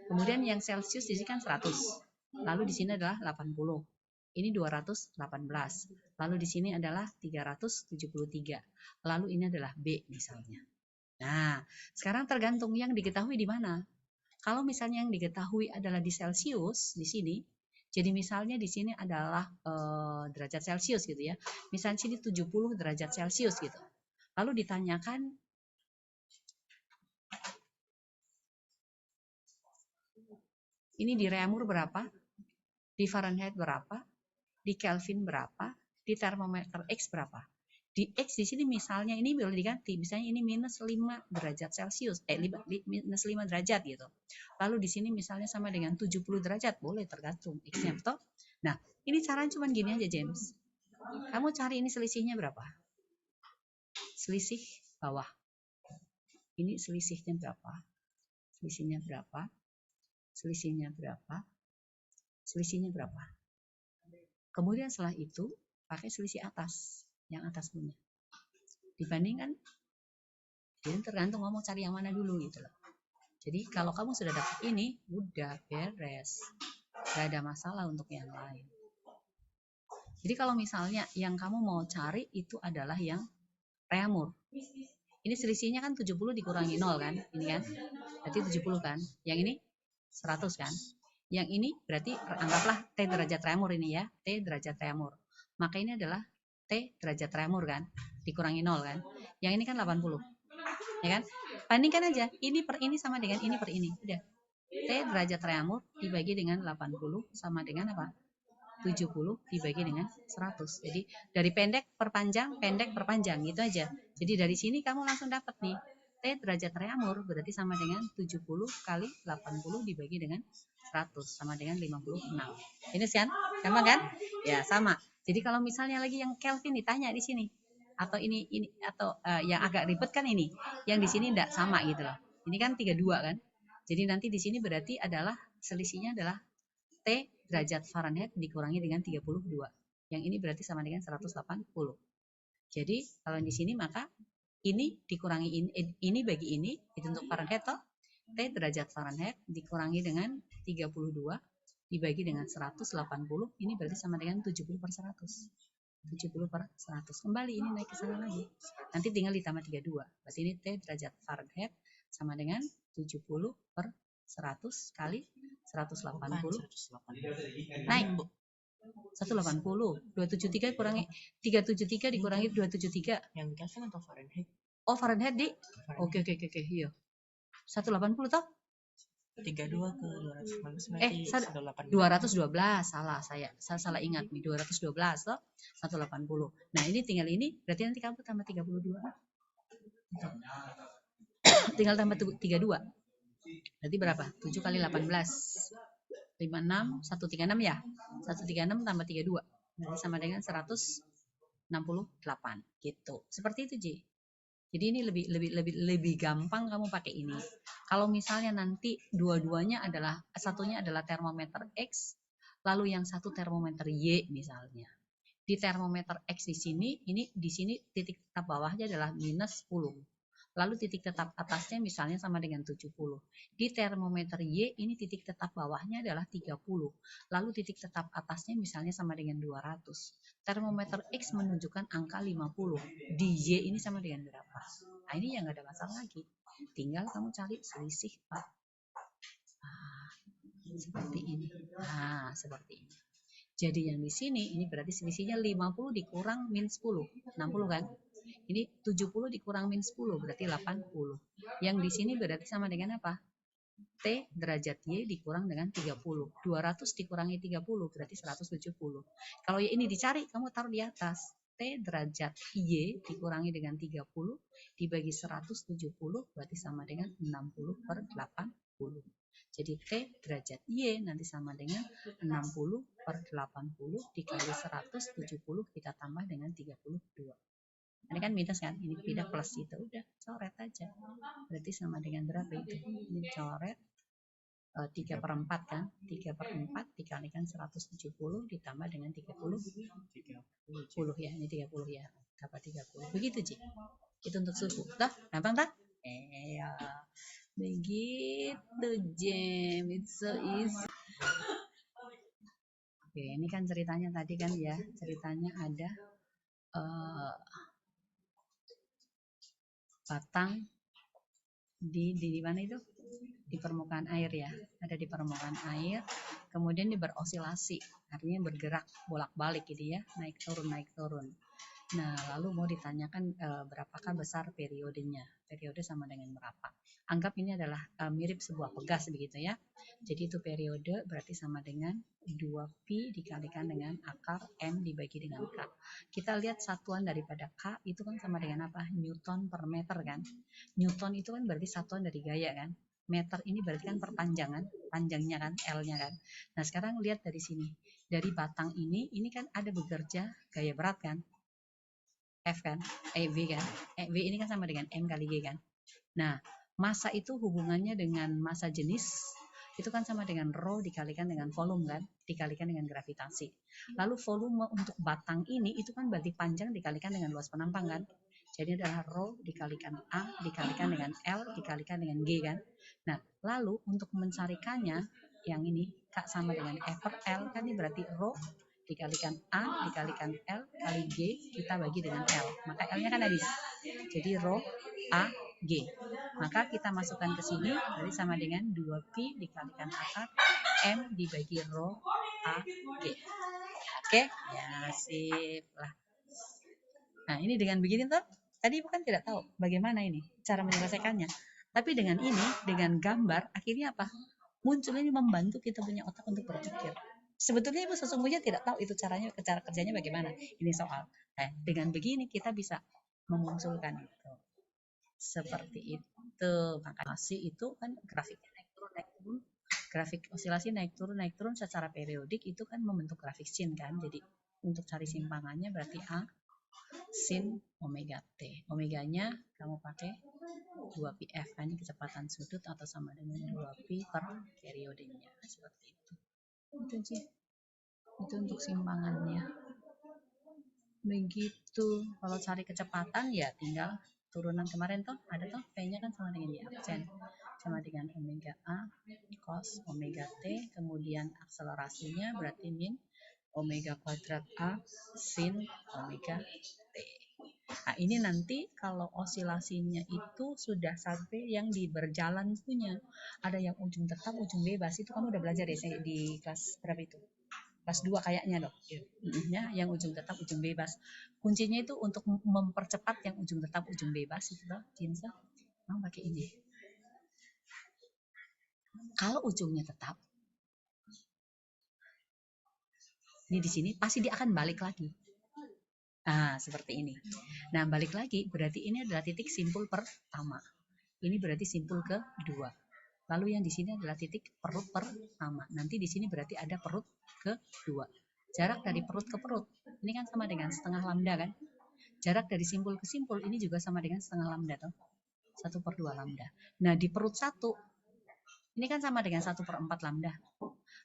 Kemudian yang Celcius di sini kan 100. Lalu di sini adalah 80. Ini 218. Lalu di sini adalah 373. Lalu ini adalah B misalnya. Nah, sekarang tergantung yang diketahui di mana. Kalau misalnya yang diketahui adalah di Celcius di sini, jadi misalnya di sini adalah derajat Celcius gitu ya. Misalnya sini 70 derajat Celcius gitu. Lalu ditanyakan ini di Reaumur berapa? Di Fahrenheit berapa? Di Kelvin berapa? Di termometer X berapa? Di X di sini misalnya ini boleh diganti, misalnya ini minus 5 derajat Celcius, minus 5 derajat gitu. Lalu di sini misalnya sama dengan 70 derajat, boleh tergantung X-nya, betul? Nah, ini caranya cuma gini aja, James. Kamu cari ini selisihnya berapa? Selisih bawah. Ini selisihnya berapa? Selisihnya berapa? Selisihnya berapa? Selisihnya berapa? Kemudian setelah itu, pakai selisih atas. Yang atas punya. Dibandingkan, jadi tergantung ngomong cari yang mana dulu gitu loh. Jadi kalau kamu sudah dapat ini, udah beres. Gak ada masalah untuk yang lain. Jadi kalau misalnya yang kamu mau cari itu adalah yang Reaumur. Ini selisihnya kan 70 dikurangi 0 kan? Ini kan? Berarti 70 kan? Yang ini 100 kan? Yang ini berarti anggaplah T derajat Reaumur ini ya. T derajat Reaumur. Maka ini adalah T derajat Reaumur kan? Dikurangi 0 kan? Yang ini kan 80. Ya kan? bandingkan aja. Ini per ini sama dengan ini per ini. Udah. T derajat reamur dibagi dengan 80 sama dengan apa? 70 dibagi dengan 100. Jadi dari pendek per panjang gitu aja. Jadi dari sini kamu langsung dapat nih. T derajat reamur berarti sama dengan 70 kali 80 dibagi dengan 100 sama dengan 56. Ini kan? Gampang kan? Ya, sama. Jadi kalau misalnya lagi yang Kelvin ditanya di sini atau ini atau yang agak ribet kan ini. Yang di sini enggak sama gitu loh. Ini kan 32 kan? Jadi nanti di sini berarti adalah selisihnya adalah T derajat Fahrenheit dikurangi dengan 32. Yang ini berarti sama dengan 180. Jadi kalau di sini maka ini dikurangi ini bagi ini itu untuk Fahrenheit toh. T derajat Fahrenheit dikurangi dengan 32 dibagi dengan 180 ini berarti sama dengan 70 per 100. 70 per 100. Kembali ini naik ke sana lagi. Nanti tinggal ditambah 32. Berarti ini T derajat Fahrenheit sama dengan 70 per 100 kali 180 naik 180 273 kurangi 373 dikurangi 273 yang Kelvin atau Fahrenheit? Oh Fahrenheit di oke iya 180 toh 32 ke 215 berarti 212 salah saya salah ingat nih 212 toh 180. Nah ini tinggal ini berarti nanti kamu tambah 32 tinggal tambah 32 berarti berapa 7 kali 18 56 136 ya 136 tambah 32 berarti sama dengan 168 gitu seperti itu Ji. Jadi ini lebih gampang kamu pakai ini. Kalau misalnya nanti dua-duanya adalah satunya adalah termometer X, lalu yang satu termometer Y misalnya. Di termometer X di sini, ini di sini titik tetap bawahnya adalah minus 10. Lalu titik tetap atasnya misalnya sama dengan 70. Di termometer Y ini titik tetap bawahnya adalah 30. Lalu titik tetap atasnya misalnya sama dengan 200. Termometer X menunjukkan angka 50. Di Y ini sama dengan berapa? Nah, ini yang nggak ada masalah lagi. Tinggal kamu cari selisih, Pak. Nah, seperti ini. Nah, seperti ini. Jadi yang di sini ini berarti selisihnya 50 dikurang min 10. 60 kan? Ini 70 dikurang min 10 berarti 80. Yang di sini berarti sama dengan apa? T derajat Y dikurang dengan 30. 200 dikurangi 30 berarti 170. Kalau Y ini dicari, kamu taruh di atas. T derajat Y dikurangi dengan 30 dibagi 170 berarti sama dengan 60 per 80. Jadi T derajat Y nanti sama dengan 60 per 80 dikali 170 kita tambah dengan 32. Ini kan minus kan, ini tidak plus itu, udah coret aja. Berarti sama dengan berapa itu? Ini coret 3 per 4 kan, 3 per 4 dikalikan 170 ditambah dengan 30 ya, ini 30 ya, dapat 30. Begitu Ci. Itu untuk suhu. Toh, gampang tak? Ya. Begitu Jam, it's so easy. Oke, ini kan ceritanya tadi kan ya, ceritanya ada batang di mana itu? Di permukaan air ya, ada di permukaan air, kemudian dia berosilasi, artinya bergerak bolak-balik gitu ya, naik turun. Nah, lalu mau ditanyakan berapakah besar periodenya? Periode sama dengan berapa? Anggap ini adalah mirip sebuah pegas begitu ya. Jadi itu periode berarti sama dengan 2pi dikalikan dengan akar M dibagi dengan K. Kita lihat satuan daripada K itu kan sama dengan apa? Newton per meter kan. Newton itu kan berarti satuan dari gaya kan. Meter ini berarti kan perpanjangan, panjangnya kan, L-nya kan. Nah, sekarang lihat dari sini. Dari batang ini kan ada bekerja gaya berat kan. F kan, V kan, V ini kan sama dengan M kali G kan. Nah, massa itu hubungannya dengan massa jenis itu kan sama dengan rho dikalikan dengan volume kan, dikalikan dengan gravitasi. Lalu volume untuk batang ini itu kan berarti panjang dikalikan dengan luas penampang kan. Jadi adalah rho dikalikan A dikalikan dengan L dikalikan dengan G kan. Nah, lalu untuk mencarikannya yang ini K sama dengan F per L kan ini berarti rho dikalikan A dikalikan L kali G kita bagi dengan L, maka L nya kan habis, jadi rho A G, maka kita masukkan ke sini berarti sama dengan 2pi dikalikan akar M dibagi rho A G. Oke ya, sip lah. Nah ini dengan begini tuh tadi bukan tidak tahu bagaimana ini cara menyelesaikannya. Tapi dengan ini, dengan gambar, akhirnya apa? Muncul ini membantu kita punya otak untuk berpikir. Sebetulnya ibu sesungguhnya tidak tahu itu cara kerjanya bagaimana. Ini soal. Dengan begini kita bisa memunculkan itu. Seperti itu. Maka itu kan grafiknya naik turun naik turun. Grafik osilasi naik turun secara periodik itu kan membentuk grafik sin kan. Jadi untuk cari simpangannya berarti A sin omega T. Omeganya kamu pakai 2πf kan, kecepatan sudut atau sama dengan 2π per periodenya. Seperti itu. Itu sih. Itu untuk simpangannya. Begitu. Kalau cari kecepatan ya tinggal turunan kemarin tuh ada tuh P-nya kan sama dengan di aksen. Sama dengan omega A cos omega T, kemudian akselerasinya berarti min omega kuadrat A sin omega T. Nah, ini nanti kalau osilasinya itu sudah sampai yang di berjalan punya. Ada yang ujung tetap, ujung bebas. Itu kamu udah belajar ya di kelas berapa itu? Kelas 2 kayaknya dong. Ya, yang ujung tetap, ujung bebas. Kuncinya itu untuk mempercepat yang ujung tetap, ujung bebas itu loh, Cinsa. Kamu pakai ini. Kalau ujungnya tetap, ini di sini pasti dia akan balik lagi. Nah, seperti ini. Nah, balik lagi berarti ini adalah titik simpul pertama. Ini berarti simpul kedua. Lalu yang di sini adalah titik perut pertama. Nanti di sini berarti ada perut kedua. Jarak dari perut ke perut ini kan sama dengan setengah lambda kan. Jarak dari simpul ke simpul ini juga sama dengan setengah lambda toh. 1/2 lambda. Nah, di perut 1 ini kan sama dengan 1/4 lambda.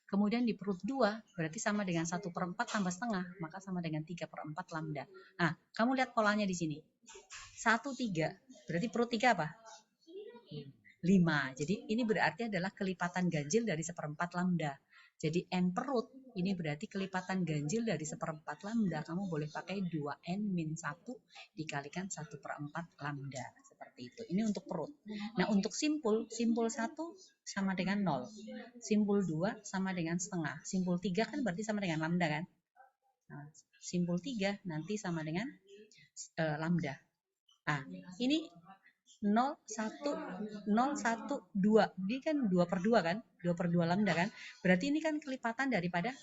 Kemudian di perut 2 berarti sama dengan 1/4 tambah setengah, maka sama dengan 3/4 lambda. Nah, kamu lihat polanya di sini. 1, 3. Berarti perut 3 apa? 5. Jadi ini berarti adalah kelipatan ganjil dari 1/4 lambda. Jadi N perut ini berarti kelipatan ganjil dari 1/4 lambda. Kamu boleh pakai 2N min 1 dikalikan 1/4 lambda. Seperti itu. Ini untuk perut. Nah, untuk simpul 1 sama dengan 0. Simpul 2 sama dengan setengah. Simpul 3 kan berarti sama dengan lambda kan? Nah, simpul 3 nanti sama dengan lambda. Nah, ini 0, 1, 0, 1, 2. Ini kan 2/2 kan? 2/2 lambda kan? Berarti ini kan kelipatan daripada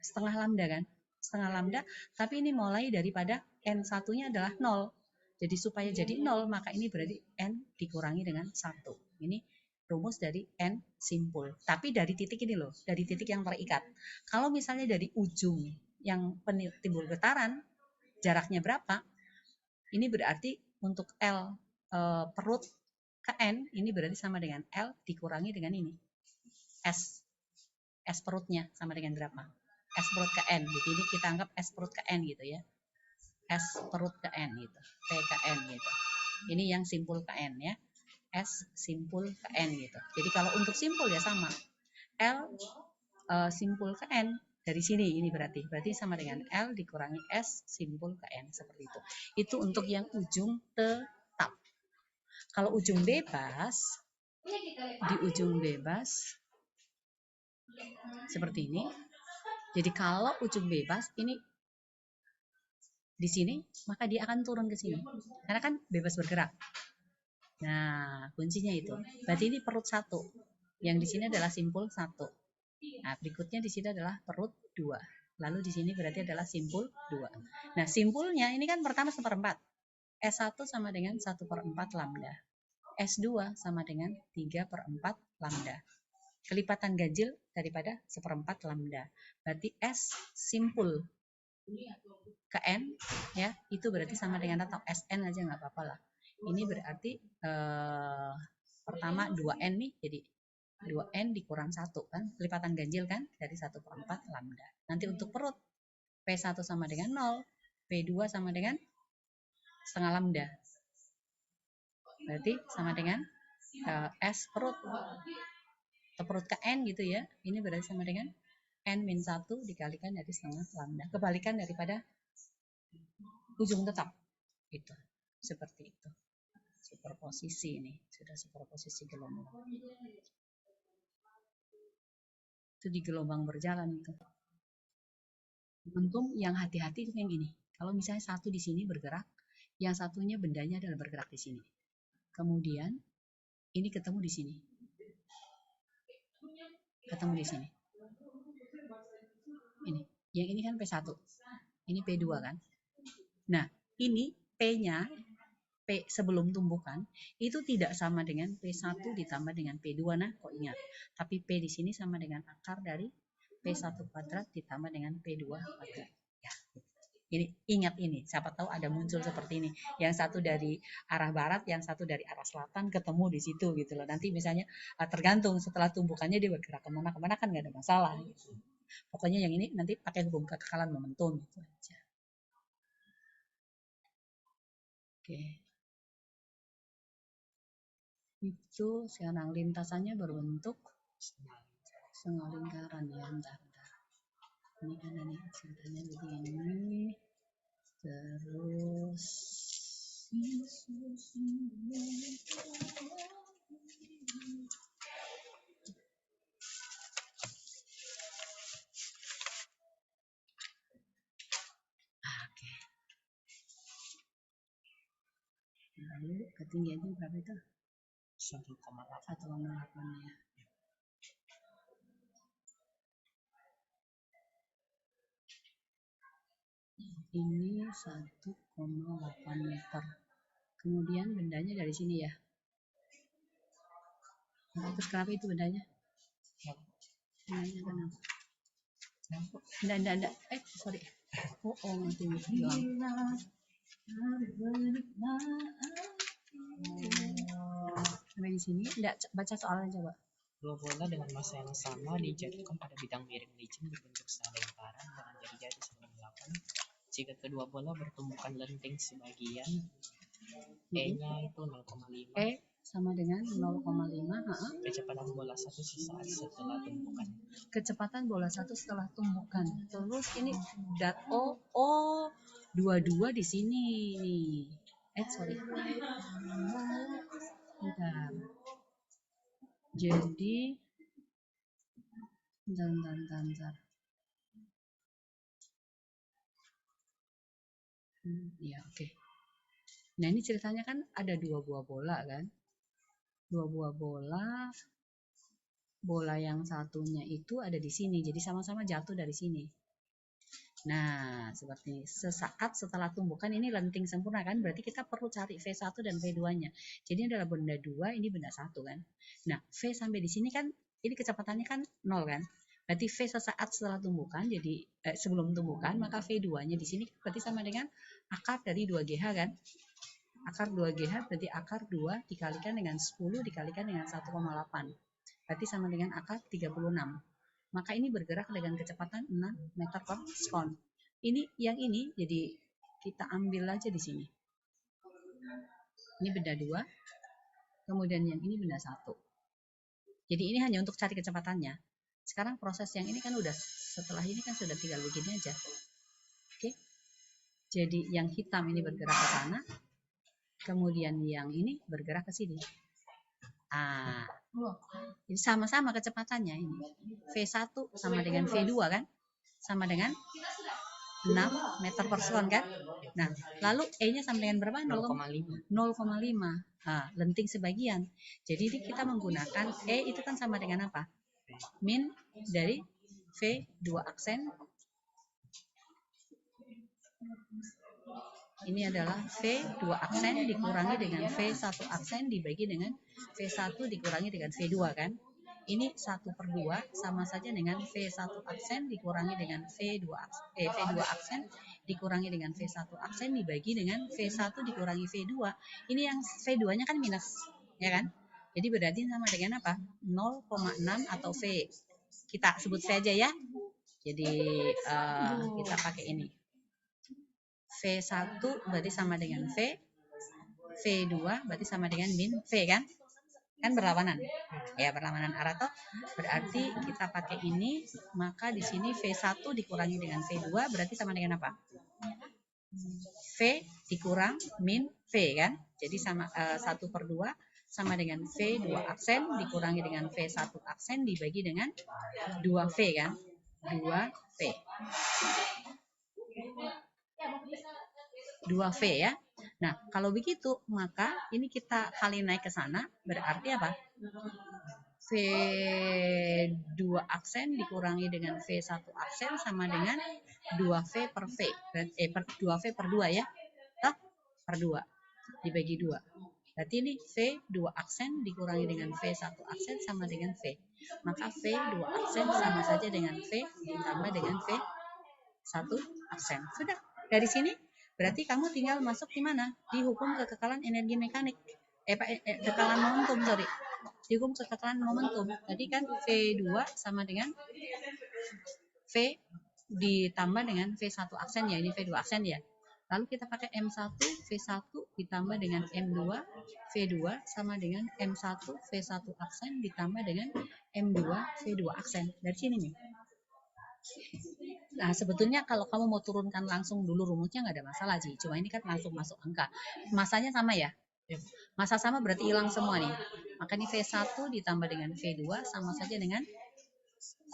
setengah lambda kan? Setengah lambda, tapi ini mulai daripada N1-nya adalah 0. Jadi supaya jadi 0, maka ini berarti N dikurangi dengan 1. Ini rumus dari N simpul. Tapi dari titik ini loh, dari titik yang terikat. Kalau misalnya dari ujung yang timbul getaran, jaraknya berapa? Ini berarti untuk L perut ke N ini berarti sama dengan L dikurangi dengan ini S perutnya sama dengan berapa? S perut ke N gitu. Ini kita anggap S perut ke N gitu ya. S perut ke N gitu. P ke N gitu. Ini yang simpul ke N ya. S simpul ke N gitu. Jadi kalau untuk simpul ya sama. L simpul ke N dari sini ini berarti sama dengan L dikurangi S simpul ke N seperti itu. Itu untuk yang ujung tetap. Kalau ujung bebas, di ujung bebas seperti ini. Jadi kalau ujung bebas ini di sini, maka dia akan turun ke sini. Karena kan bebas bergerak. Nah, kuncinya itu. Berarti ini perut 1. Yang di sini adalah simpul 1. Nah, berikutnya di sini adalah perut 2. Lalu di sini berarti adalah simpul 2. Nah, simpulnya ini kan pertama 1/4. S1 sama dengan 1/4 lambda. S2 sama dengan 3/4 lambda. Kelipatan ganjil daripada 1/4 lambda. Berarti S simpul ke N ya, itu berarti sama dengan atau SN aja nggak apa-apa lah. Ini berarti pertama 2N nih, jadi 2N dikurang 1 kan, kelipatan ganjil kan dari 1/4 lambda. Nanti untuk perut P1 sama dengan 0, P2 sama dengan setengah lambda. Berarti sama dengan S perut atau perut ke N gitu ya. Ini berarti sama dengan N min 1 dikalikan dari setengah lambda. Kebalikan daripada ujung tetap. Itu. Seperti itu. Superposisi ini. Sudah superposisi gelombang. Itu di gelombang berjalan itu. Momentum yang hati-hati itu yang ini. Kalau misalnya satu di sini bergerak, yang satunya bendanya adalah bergerak di sini. Kemudian Ini ketemu di sini. Ketemu di sini. Ini. Yang ini kan P1. Ini P2 kan. Nah, ini P-nya, P sebelum tumbukan, itu tidak sama dengan P1 ditambah dengan P2. Nah, kok ingat. Tapi P di sini sama dengan akar dari P1 kuadrat ditambah dengan P2 kuadrat. Ya. Ini ingat ini, siapa tahu ada muncul seperti ini. Yang satu dari arah barat, yang satu dari arah selatan, ketemu di situ gitu loh. Nanti misalnya tergantung setelah tumbukannya dia bergerak kemana-kemana kan nggak ada masalah. Gitu. Pokoknya yang ini nanti pakai hubung kekekalan momentum gitu aja. Oke. Itu sekarang lintasannya berbentuk setengah lingkaran ya. Bentar. Ini ada nih ceritanya begini. Terus oke. Lalu ketinggiannya berapa itu? 1,8 ya. Ini 1,8 meter. Kemudian bendanya dari sini ya. Terus kenapa itu bendanya? Bendanya kenapa? Enggak. Sorry. Mati bilang. Sampai di sini. Enggak, baca soalnya coba. Dua bola dengan massa yang sama dijatuhkan pada bidang miring licin berbentuk setengah lingkaran dengan jari-jari 98. Jika kedua bola bertumbukan lenting sebagian, E-nya itu 0,5. E sama dengan 0,5. Kecepatan bola satu sesaat setelah tumbukan. Kecepatan bola satu setelah tumbukan. Terus ini O 22 di sini nih. Sorry. Bentar. Jadi bentar. Ya, oke. Nah, ini ceritanya kan ada 2 buah bola kan? 2 buah bola. Bola yang satunya itu ada di sini. Jadi sama-sama jatuh dari sini. Nah, seperti sesaat setelah tumbukan ini lenting sempurna kan? Berarti kita perlu cari V1 dan V2-nya. Jadi ini adalah benda 2, ini benda 1 kan? Nah, V sampai di sini kan ini kecepatannya kan 0 kan? Berarti V sesaat setelah tumbukan, jadi sebelum tumbukan, maka V2-nya di sini berarti sama dengan akar dari 2GH kan? Akar 2GH berarti akar 2 dikalikan dengan 10 dikalikan dengan 1,8. Berarti sama dengan akar 36. Maka ini bergerak dengan kecepatan 6 meter per sekon. Ini yang ini jadi kita ambil aja di sini. Ini benda 2, kemudian yang ini benda 1. Jadi ini hanya untuk cari kecepatannya. Sekarang proses yang ini kan udah setelah ini kan sudah tinggal begini aja. Oke. Jadi yang hitam ini bergerak ke sana, kemudian yang ini bergerak ke sini. Jadi sama-sama kecepatannya ini. V1 sama dengan V2 kan? Sama dengan 6 meter per sekon kan? Nah, lalu E-nya sama dengan berapa? 0,5. Lenting sebagian. Jadi ini kita menggunakan E itu kan sama dengan apa? Min dari V2 aksen. Ini adalah V2 aksen dikurangi dengan V1 aksen dibagi dengan V1 dikurangi dengan V2 kan. Ini 1/2 sama saja dengan V1 aksen dikurangi dengan V2 aksen dikurangi dengan V1 aksen dibagi dengan V1 dikurangi V2. Ini yang V2-nya kan minus, ya kan? Jadi berarti sama dengan apa? 0,6 atau V. Kita sebut V aja ya. Jadi kita pakai ini. V1 berarti sama dengan V, V2 berarti sama dengan min V kan? Kan berlawanan. Ya, berlawanan arah toh. Berarti kita pakai ini, maka di sini V1 dikurangi dengan V2 berarti sama dengan apa? V dikurang min V kan? Jadi sama 1/2 sama dengan V2 aksen dikurangi dengan V1 aksen dibagi dengan 2V kan? 2V ya. Nah, kalau begitu, maka ini kita kali naik ke sana, berarti apa? V2 aksen dikurangi dengan V1 aksen sama dengan 2V per V. 2V per 2 ya. Toh? Per 2. Dibagi 2. Berarti ini V2 aksen dikurangi dengan V1 aksen sama dengan V. Maka V2 aksen sama saja dengan V ditambah dengan V1 aksen. Sudah. Dari sini berarti kamu tinggal masuk di mana? Di hukum kekekalan energi mekanik. Kekekalan momentum, sorry. Di hukum kekekalan momentum. Tadi kan V2 sama dengan V ditambah dengan V1 aksen ya. Ini V2 aksen ya. Lalu kita pakai M1 V1 ditambah dengan M2 V2 sama dengan M1 V1 aksen ditambah dengan M2 V2 aksen. Dari sini nih. Nah, sebetulnya kalau kamu mau turunkan langsung dulu rumusnya nggak ada masalah sih. Cuma ini kan langsung masuk angka. Masanya sama ya? Masa sama berarti hilang semua nih. Maka ini V1 ditambah dengan V2 sama saja dengan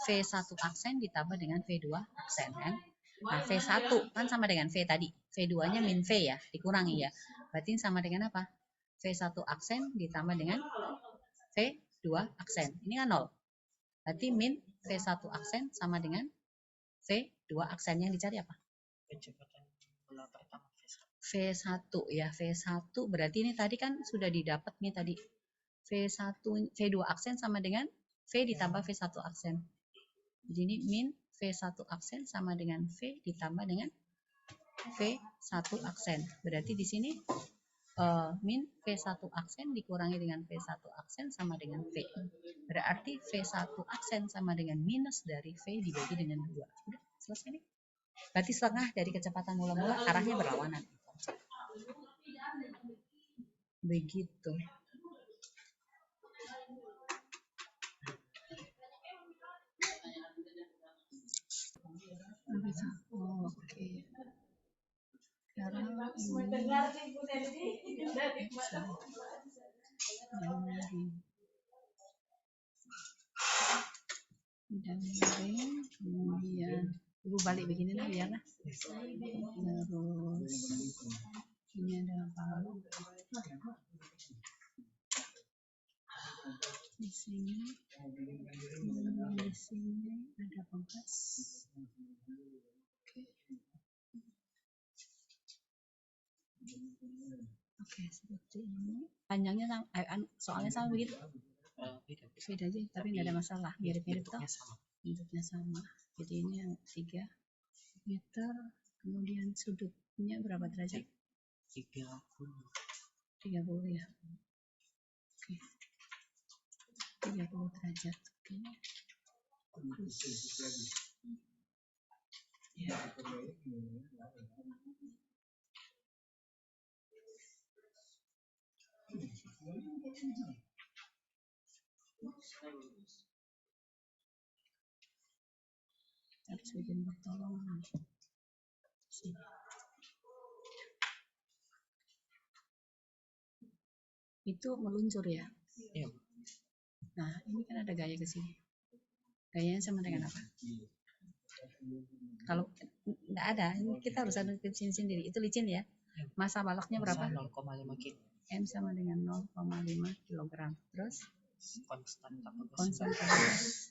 V1 aksen ditambah dengan V2 aksen kan. Nah, V1 kan sama dengan V tadi. V2-nya min V ya, dikurangi ya. Berarti sama dengan apa? V1 aksen ditambah dengan V2 aksen. Ini kan 0. Berarti min V1 aksen sama dengan V2 aksen. Yang dicari apa? Kecepatan bola pertama V1 ya, V1 berarti ini tadi kan sudah didapat nih tadi. V1 V2 aksen sama dengan V ditambah V1 aksen. Jadi ini min V1 aksen sama dengan V ditambah dengan V1 aksen. Berarti di sini min V1 aksen dikurangi dengan V1 aksen sama dengan V. Berarti V1 aksen sama dengan minus dari V dibagi dengan 2. Sudah selesai nih. Berarti setengah dari kecepatan mula-mula arahnya berlawanan. Begitu. Oke. Sekarang ini kemudian ibu balik begini lah ya lah. Terus ini ada apa? Di sini ada pangkas. Oke, seperti ini. Panjangnya soalnya sama begitu. Beda aja, tapi nggak ada masalah. Mirip-mirip toh. Bentuknya sama. Jadi ini yang 3 meter. Kemudian sudutnya berapa derajat? 30 ya. Oke. 30 derajat. Oke. Harus bikin pertolongan. Itu meluncur ya? Iya. Nah, ini kan ada gaya ke sini. Gayanya sama dengan apa? Kalau nggak ada, ini kita harus ada licin sendiri. Itu licin ya? Masa baloknya berapa? 0,5 kg. M sama dengan 0,5 kg. Terus? Konstan 900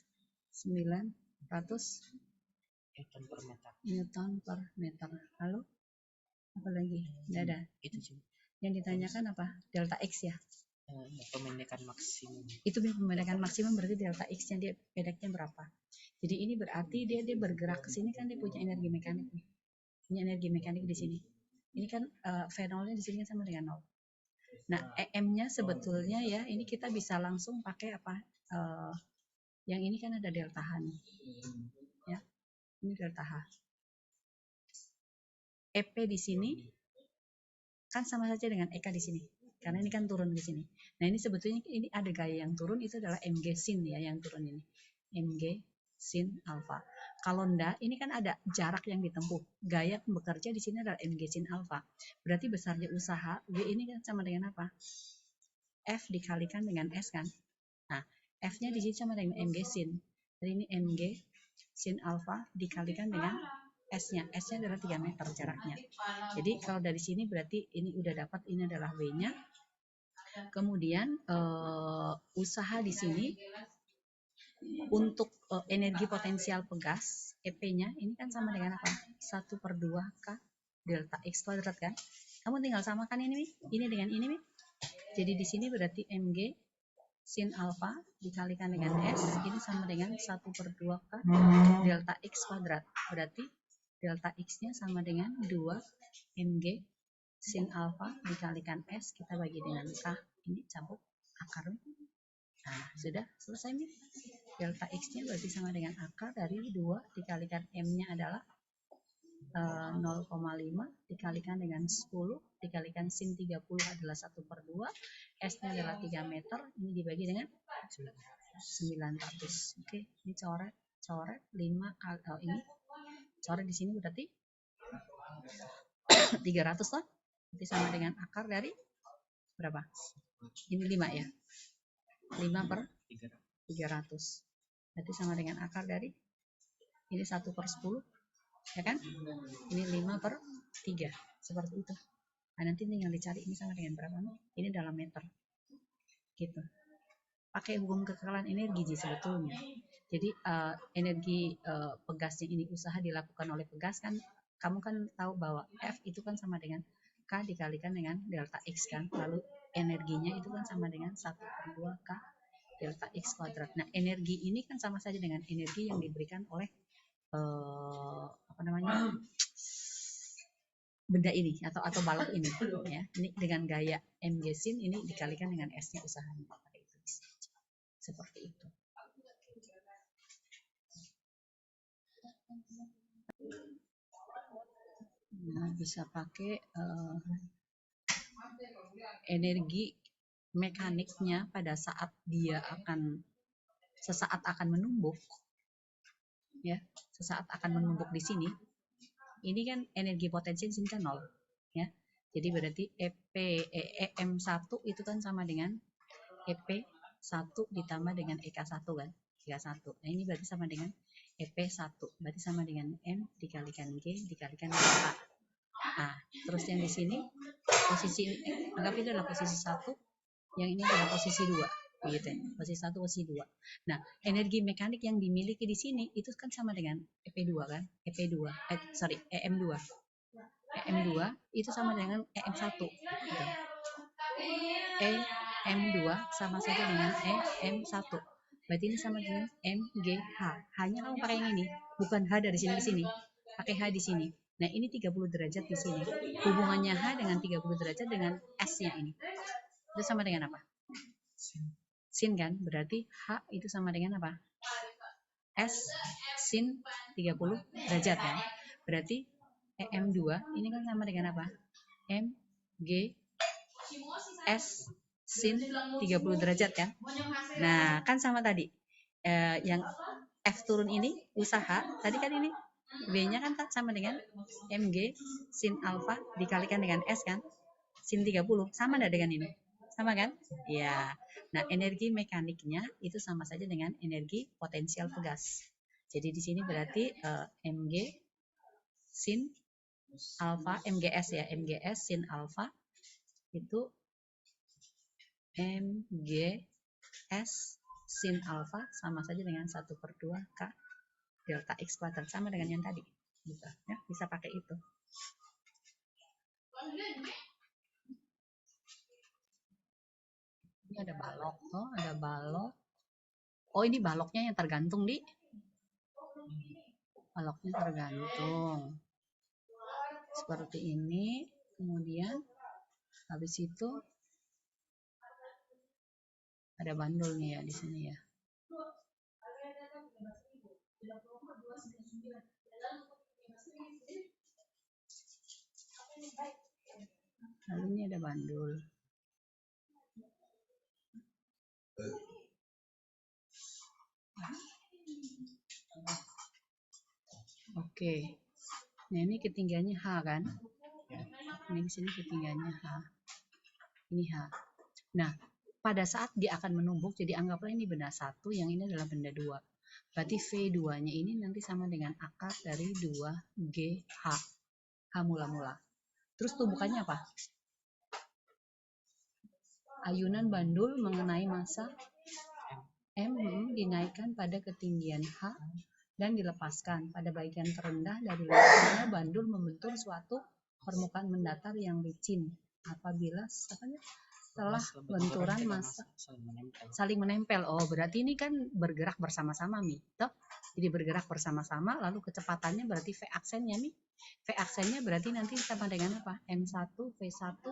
Newton per meter. Lalu apa lagi? Nggak ada. Itu cuma. Yang ditanyakan apa? Delta X ya? Pemendekan maksimum. Itu pemendekan maksimum berarti delta X-nya dia pendeknya berapa? Jadi ini berarti dia bergerak ke sini kan dia punya energi mekanik nih. Punya energi mekanik di sini. Ini kan V0-nya di sini sama dengan 0. Nah, EM-nya sebetulnya ya, ini kita bisa langsung pakai apa? Yang ini kan ada delta H nih. Ya. Ini delta H. EP di sini kan sama saja dengan EK di sini. Karena ini kan turun di sini. Nah, ini sebetulnya ini ada gaya yang turun, itu adalah Mg sin ya yang turun ini. Mg sin alfa. Kalau enggak, ini kan ada jarak yang ditempuh. Gaya bekerja di sini adalah Mg sin alfa. Berarti besarnya usaha G ini kan sama dengan apa? F dikalikan dengan S kan. Nah, F-nya di sini sama dengan Mg sin. Jadi ini Mg sin alfa dikalikan dengan S-nya. S-nya adalah 3 meter jaraknya. Jadi kalau dari sini berarti ini udah dapat, ini adalah W-nya. Kemudian usaha di sini untuk energi potensial pegas, EP-nya ini kan sama dengan apa? 1/2 K delta X kuadrat kan? Kamu tinggal samakan ini dengan ini, Mi. Jadi di sini berarti Mg sin alfa dikalikan dengan S, ini sama dengan 1/2 K delta X kuadrat. Berarti delta X-nya sama dengan 2 Mg sin alfa dikalikan S, kita bagi dengan K, ini cabut akar. Nah, sudah selesai, Mi. Delta X-nya berarti sama dengan akar dari 2 dikalikan M-nya adalah 0,5 dikalikan dengan 10 dikalikan sin 30 adalah 1/2, S-nya adalah 3 meter, ini dibagi dengan 900. Oke, ini coret 5 kali, ini coret di sini berarti 300 lah. Berarti sama dengan akar dari berapa? Ini 5 ya. 5/300. Berarti sama dengan akar dari ini 1/10, ya kan? Ini 5/3, seperti itu. Nah, nanti tinggal dicari ini sama dengan berapa? Ini dalam meter, gitu. Pakai hukum kekekalan energi sebetulnya. Jadi energi pegasnya ini usaha dilakukan oleh pegas kan, kamu kan tahu bahwa F itu kan sama dengan K dikalikan dengan delta X kan, lalu energinya itu kan sama dengan 1/2 K delta X kuadrat. Nah, energi ini kan sama saja dengan energi yang diberikan oleh benda ini atau balok ini ya. Ini dengan gaya Mg sin ini dikalikan dengan S-nya usahanya. Seperti itu. Nah, bisa pakai energi mekaniknya pada saat dia sesaat akan menumbuk, ya, sesaat akan menumbuk di sini. Ini kan energi potensi di sini kan 0, ya. Jadi berarti EM1 itu kan sama dengan EP1 ditambah dengan EK1 kan, EK1. Nah, ini berarti sama dengan EP1, berarti sama dengan M dikalikan G dikalikan dengan A. Nah, terus yang di sini posisi, anggap itu adalah posisi 1, yang ini adalah posisi 2, gitu ya. Posisi 1, posisi 2. Nah, energi mekanik yang dimiliki di sini itu kan sama dengan EP2 kan? EM2. EM2 itu sama dengan EM1. Gitu. EM2 sama saja dengan EM1. Berarti ini sama dengan MGH. Hanya kamu pakai yang ini, bukan H dari sini ke sini. Pakai H di sini. Nah, ini 30 derajat di sini. Hubungannya H dengan 30 derajat dengan S-nya ini. Itu sama dengan apa? Sin kan? Berarti H itu sama dengan apa? S sin 30 derajat kan? Berarti EM2 ini kan sama dengan apa? MG S sin 30 derajat kan? Nah, kan sama tadi. Yang F turun ini usaha, tadi kan ini B-nya kan sama dengan Mg sin alfa dikalikan dengan S kan? Sin 30, sama enggak dengan ini? Sama kan? Ya. Nah, energi mekaniknya itu sama saja dengan energi potensial pegas. Jadi di sini berarti Mg sin alfa, MGS ya, MGS sin alfa itu MGS sin alfa sama saja dengan 1/2 K delta X kuadrat, sama dengan yang tadi. Gitu, ya, bisa pakai itu. Ini ada balok, ada balok. Oh, ini baloknya yang tergantung di. Baloknya tergantung. Seperti ini. Kemudian habis itu ada bandulnya ya di sini ya. Lalu ini ada bandul. Oke. Nah, ini ketinggiannya H kan? Ini di sini ketinggiannya H. Ini H. Nah, pada saat dia akan menumbuk, jadi anggaplah ini benda 1, yang ini adalah benda 2. Berarti V2-nya ini nanti sama dengan akar dari 2GH. H mula-mula. Terus tumbukannya apa? Ayunan bandul mengenai massa M dinaikkan pada ketinggian H dan dilepaskan. Pada bagian terendah dari lingkarnya, bandul membentuk suatu permukaan mendatar yang licin. Apabila setelah benturan massa saling menempel. Oh, berarti ini kan bergerak bersama-sama, Mi. Toh? Jadi bergerak bersama-sama, lalu kecepatannya berarti V aksennya, Mi. V aksennya berarti nanti sama dengan apa? M1, V1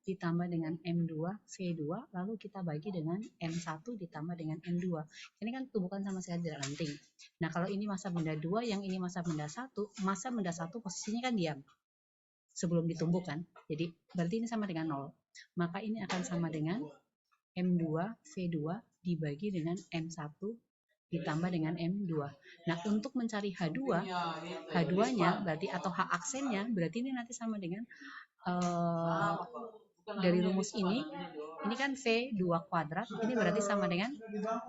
ditambah dengan M2, V2, lalu kita bagi dengan M1 ditambah dengan M2. Ini kan tumbukan sama sekali tidak lenting. Nah, kalau ini massa benda 2, yang ini massa benda 1, massa benda 1 posisinya kan diam sebelum ditumbuhkan. Jadi, berarti ini sama dengan 0. Maka ini akan sama dengan M2, V2 dibagi dengan M1 ditambah dengan M2. Nah, untuk mencari H2, H2-nya berarti atau H aksennya, berarti ini nanti sama dengan dari rumus ini kan V2 kuadrat, ini berarti sama dengan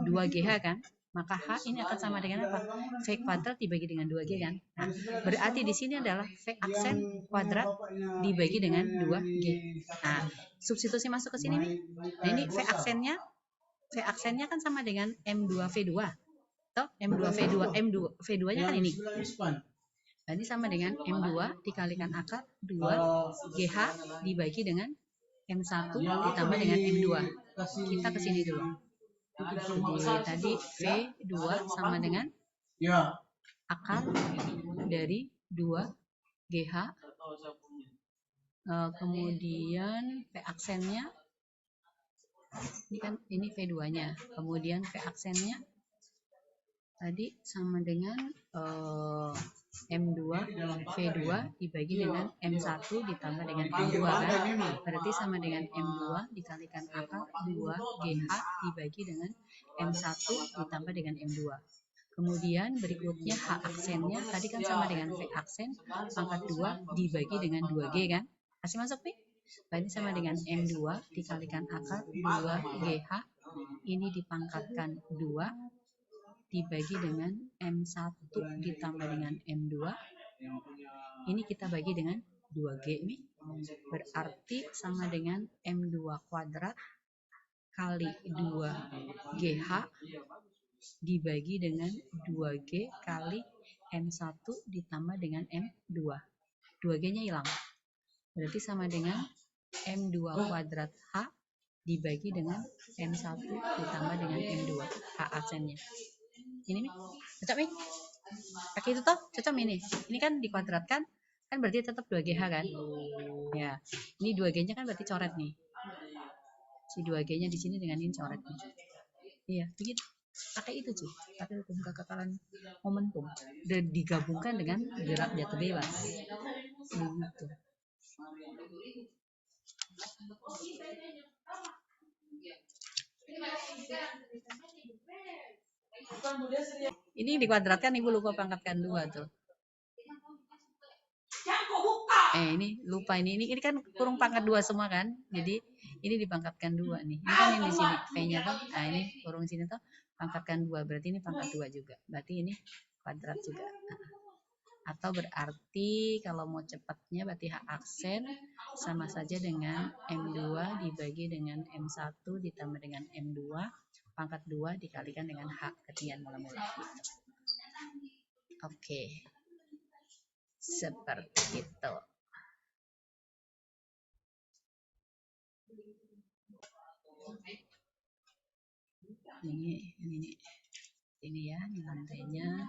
2GH kan? Maka H ini akan sama dengan apa? V kuadrat dibagi dengan 2G kan? Nah, berarti di sini adalah V aksen kuadrat dibagi dengan 2G. Nah, substitusi masuk ke sini nih. Nah, ini V aksennya kan sama dengan M2V2. Toh, M2V2, V2-nya kan ini. Berarti sama dengan M2 dikalikan akar 2GH dibagi dengan M1 ditambah dengan M2. Kita ke sini dulu. Jadi tadi V2 sama dengan akar dari 2GH. Kemudian V aksennya ini V2-nya. Kemudian V aksennya tadi sama dengan M2 V2 dibagi dengan M1 ditambah dengan M2 kan? Berarti sama dengan M2 dikalikan akar 2GH dibagi dengan M1 ditambah dengan M2. Kemudian berikutnya H aksennya tadi kan sama dengan V aksen pangkat 2 dibagi dengan 2G kan? Kasih masuk nih? Berarti sama dengan M2 dikalikan akar 2GH ini dipangkatkan 2 dibagi dengan M1 ditambah dengan M2. Ini kita bagi dengan 2G nih. Berarti sama dengan M2 kuadrat kali 2GH dibagi dengan 2G kali M1 ditambah dengan M2. 2G-nya hilang. Berarti sama dengan M2 kuadrat H dibagi dengan M1 ditambah dengan M2. H aksennya. Ini nih, cocok nih? Pakai itu toh, cocok ini. Ini kan dikuadratkan, kan berarti tetap 2GH kan? Ya, ini 2G-nya kan berarti coret nih. Si 2G-nya di sini dengan ini coret nih. Iya, begitu. Pakai itu cuy, pakai hukum kekekalan momentum. Dan digabungkan dengan gerak jatuh bebas. Begitu. Ini dikuadratkan, Ibu lupa pangkatkan 2 tuh. Ini lupa ini kan kurung pangkat 2 semua kan. Jadi ini dipangkatkan 2 nih. Ini kan yang di sini V-nya tuh. Nah, ini kurung sini tuh pangkatkan 2. Berarti ini pangkat 2 juga. Berarti ini kuadrat juga. Atau berarti kalau mau cepatnya berarti H aksen sama saja dengan M2 dibagi dengan M1 ditambah dengan M2 pangkat 2 dikalikan dengan H ketinggian mula-mula. Oke. Seperti itu. Ini ya, ini lantainya.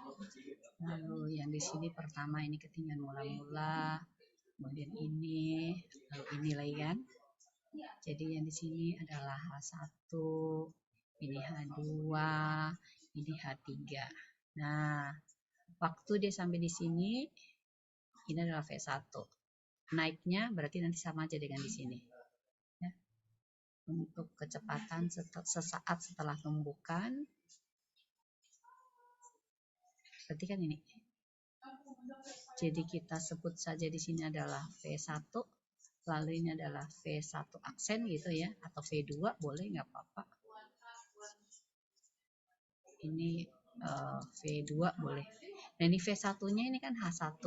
Lalu yang di sini pertama ini ketinggian mula-mula, kemudian ini, lalu ini lagi kan. Jadi yang di sini adalah H1, ini H2, ini H3. Nah, waktu dia sampai di sini, ini adalah V1. Naiknya berarti nanti sama aja dengan di sini. Ya. Untuk kecepatan sesaat setelah tumbukan, berarti kan ini. Jadi kita sebut saja di sini adalah V1, lalu ini adalah V1 aksen gitu ya, atau V2 boleh nggak apa-apa. Ini V2 boleh. Nah ini V1-nya ini kan H1.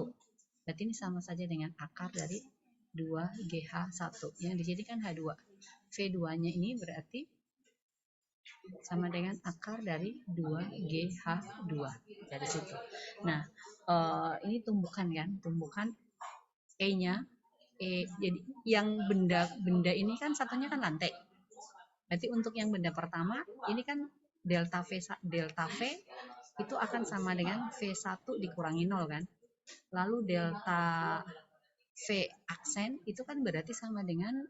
Berarti ini sama saja dengan akar dari 2GH1. Yang di sini kan H2. V2-nya ini berarti sama dengan akar dari 2GH2 dari situ. Nah, ini tumbukan kan, tumbukan E-nya, jadi yang benda ini kan satunya kan lantai. Berarti untuk yang benda pertama ini kan delta V itu akan sama dengan V1 dikurangi 0 kan. Lalu delta V aksen itu kan berarti sama dengan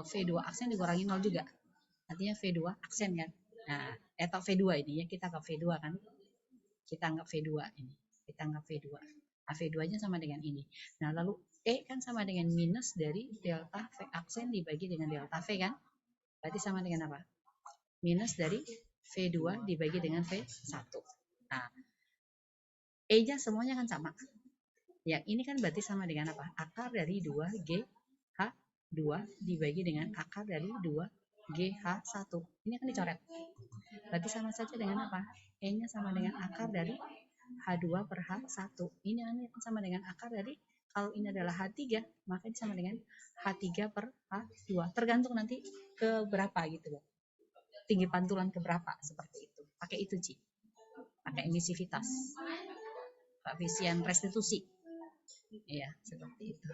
V2 aksen dikurangi 0 juga. Artinya V2 aksen kan. Nah, atau V2 ini ya, kita anggap V2 kan. Kita anggap V2 ini. Kita anggap V2. Nah, V2-nya sama dengan ini. Nah, lalu E kan sama dengan minus dari delta V aksen dibagi dengan delta V kan. Berarti sama dengan apa? Minus dari V2 dibagi dengan V1. Nah, E-nya semuanya kan sama. Ya, ini kan berarti sama dengan apa? Akar dari 2GH2 dibagi dengan akar dari 2GH1. Ini kan dicoret. Berarti sama saja dengan apa? E-nya sama dengan akar dari H2 per H1. Ini akan sama dengan akar dari, kalau ini adalah H3, maka ini sama dengan H3 per H2. Tergantung nanti ke berapa gitu loh. Tinggi pantulan ke berapa, seperti itu. Pakai itu, Ci. Pakai emisivitas. Koefisien restitusi. Iya, seperti itu.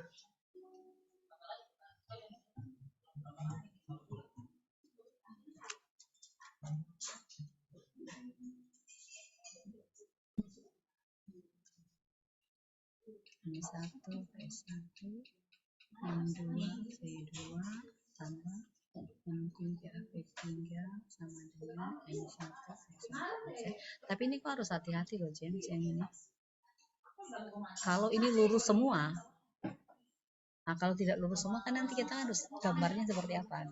M1 V1 M2 V2 tambah M3 V3 sama dengan M1 V1. Tapi ini kok harus hati-hati loh, James, yang ini. Kalau ini lurus semua, nah kalau tidak lurus semua kan nanti kita harus gambarnya seperti apa?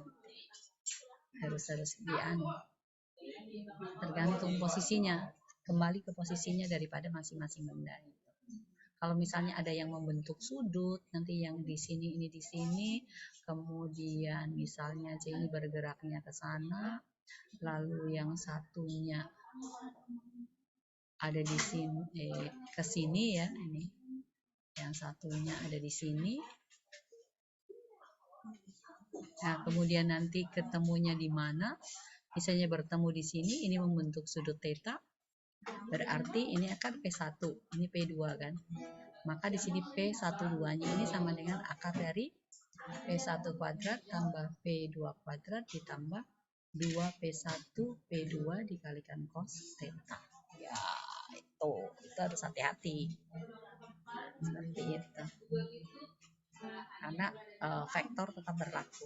Harus dianu. Tergantung posisinya, kembali ke posisinya daripada masing-masing benda. Kalau misalnya ada yang membentuk sudut, nanti yang di sini ini di sini, kemudian misalnya ini bergeraknya ke sana, lalu yang satunya ada di sini ke sini ya, ini. Yang satunya ada di sini. Nah, kemudian nanti ketemunya di mana? Misalnya bertemu di sini, ini membentuk sudut theta. Berarti ini akan P1, ini P2 kan. Maka di sini P12-nya ini sama dengan akar dari P1 kuadrat tambah P2 kuadrat ditambah 2P1 P2 dikalikan cos theta. Ya, itu harus hati-hati. Seperti itu. Karena vektor tetap berlaku.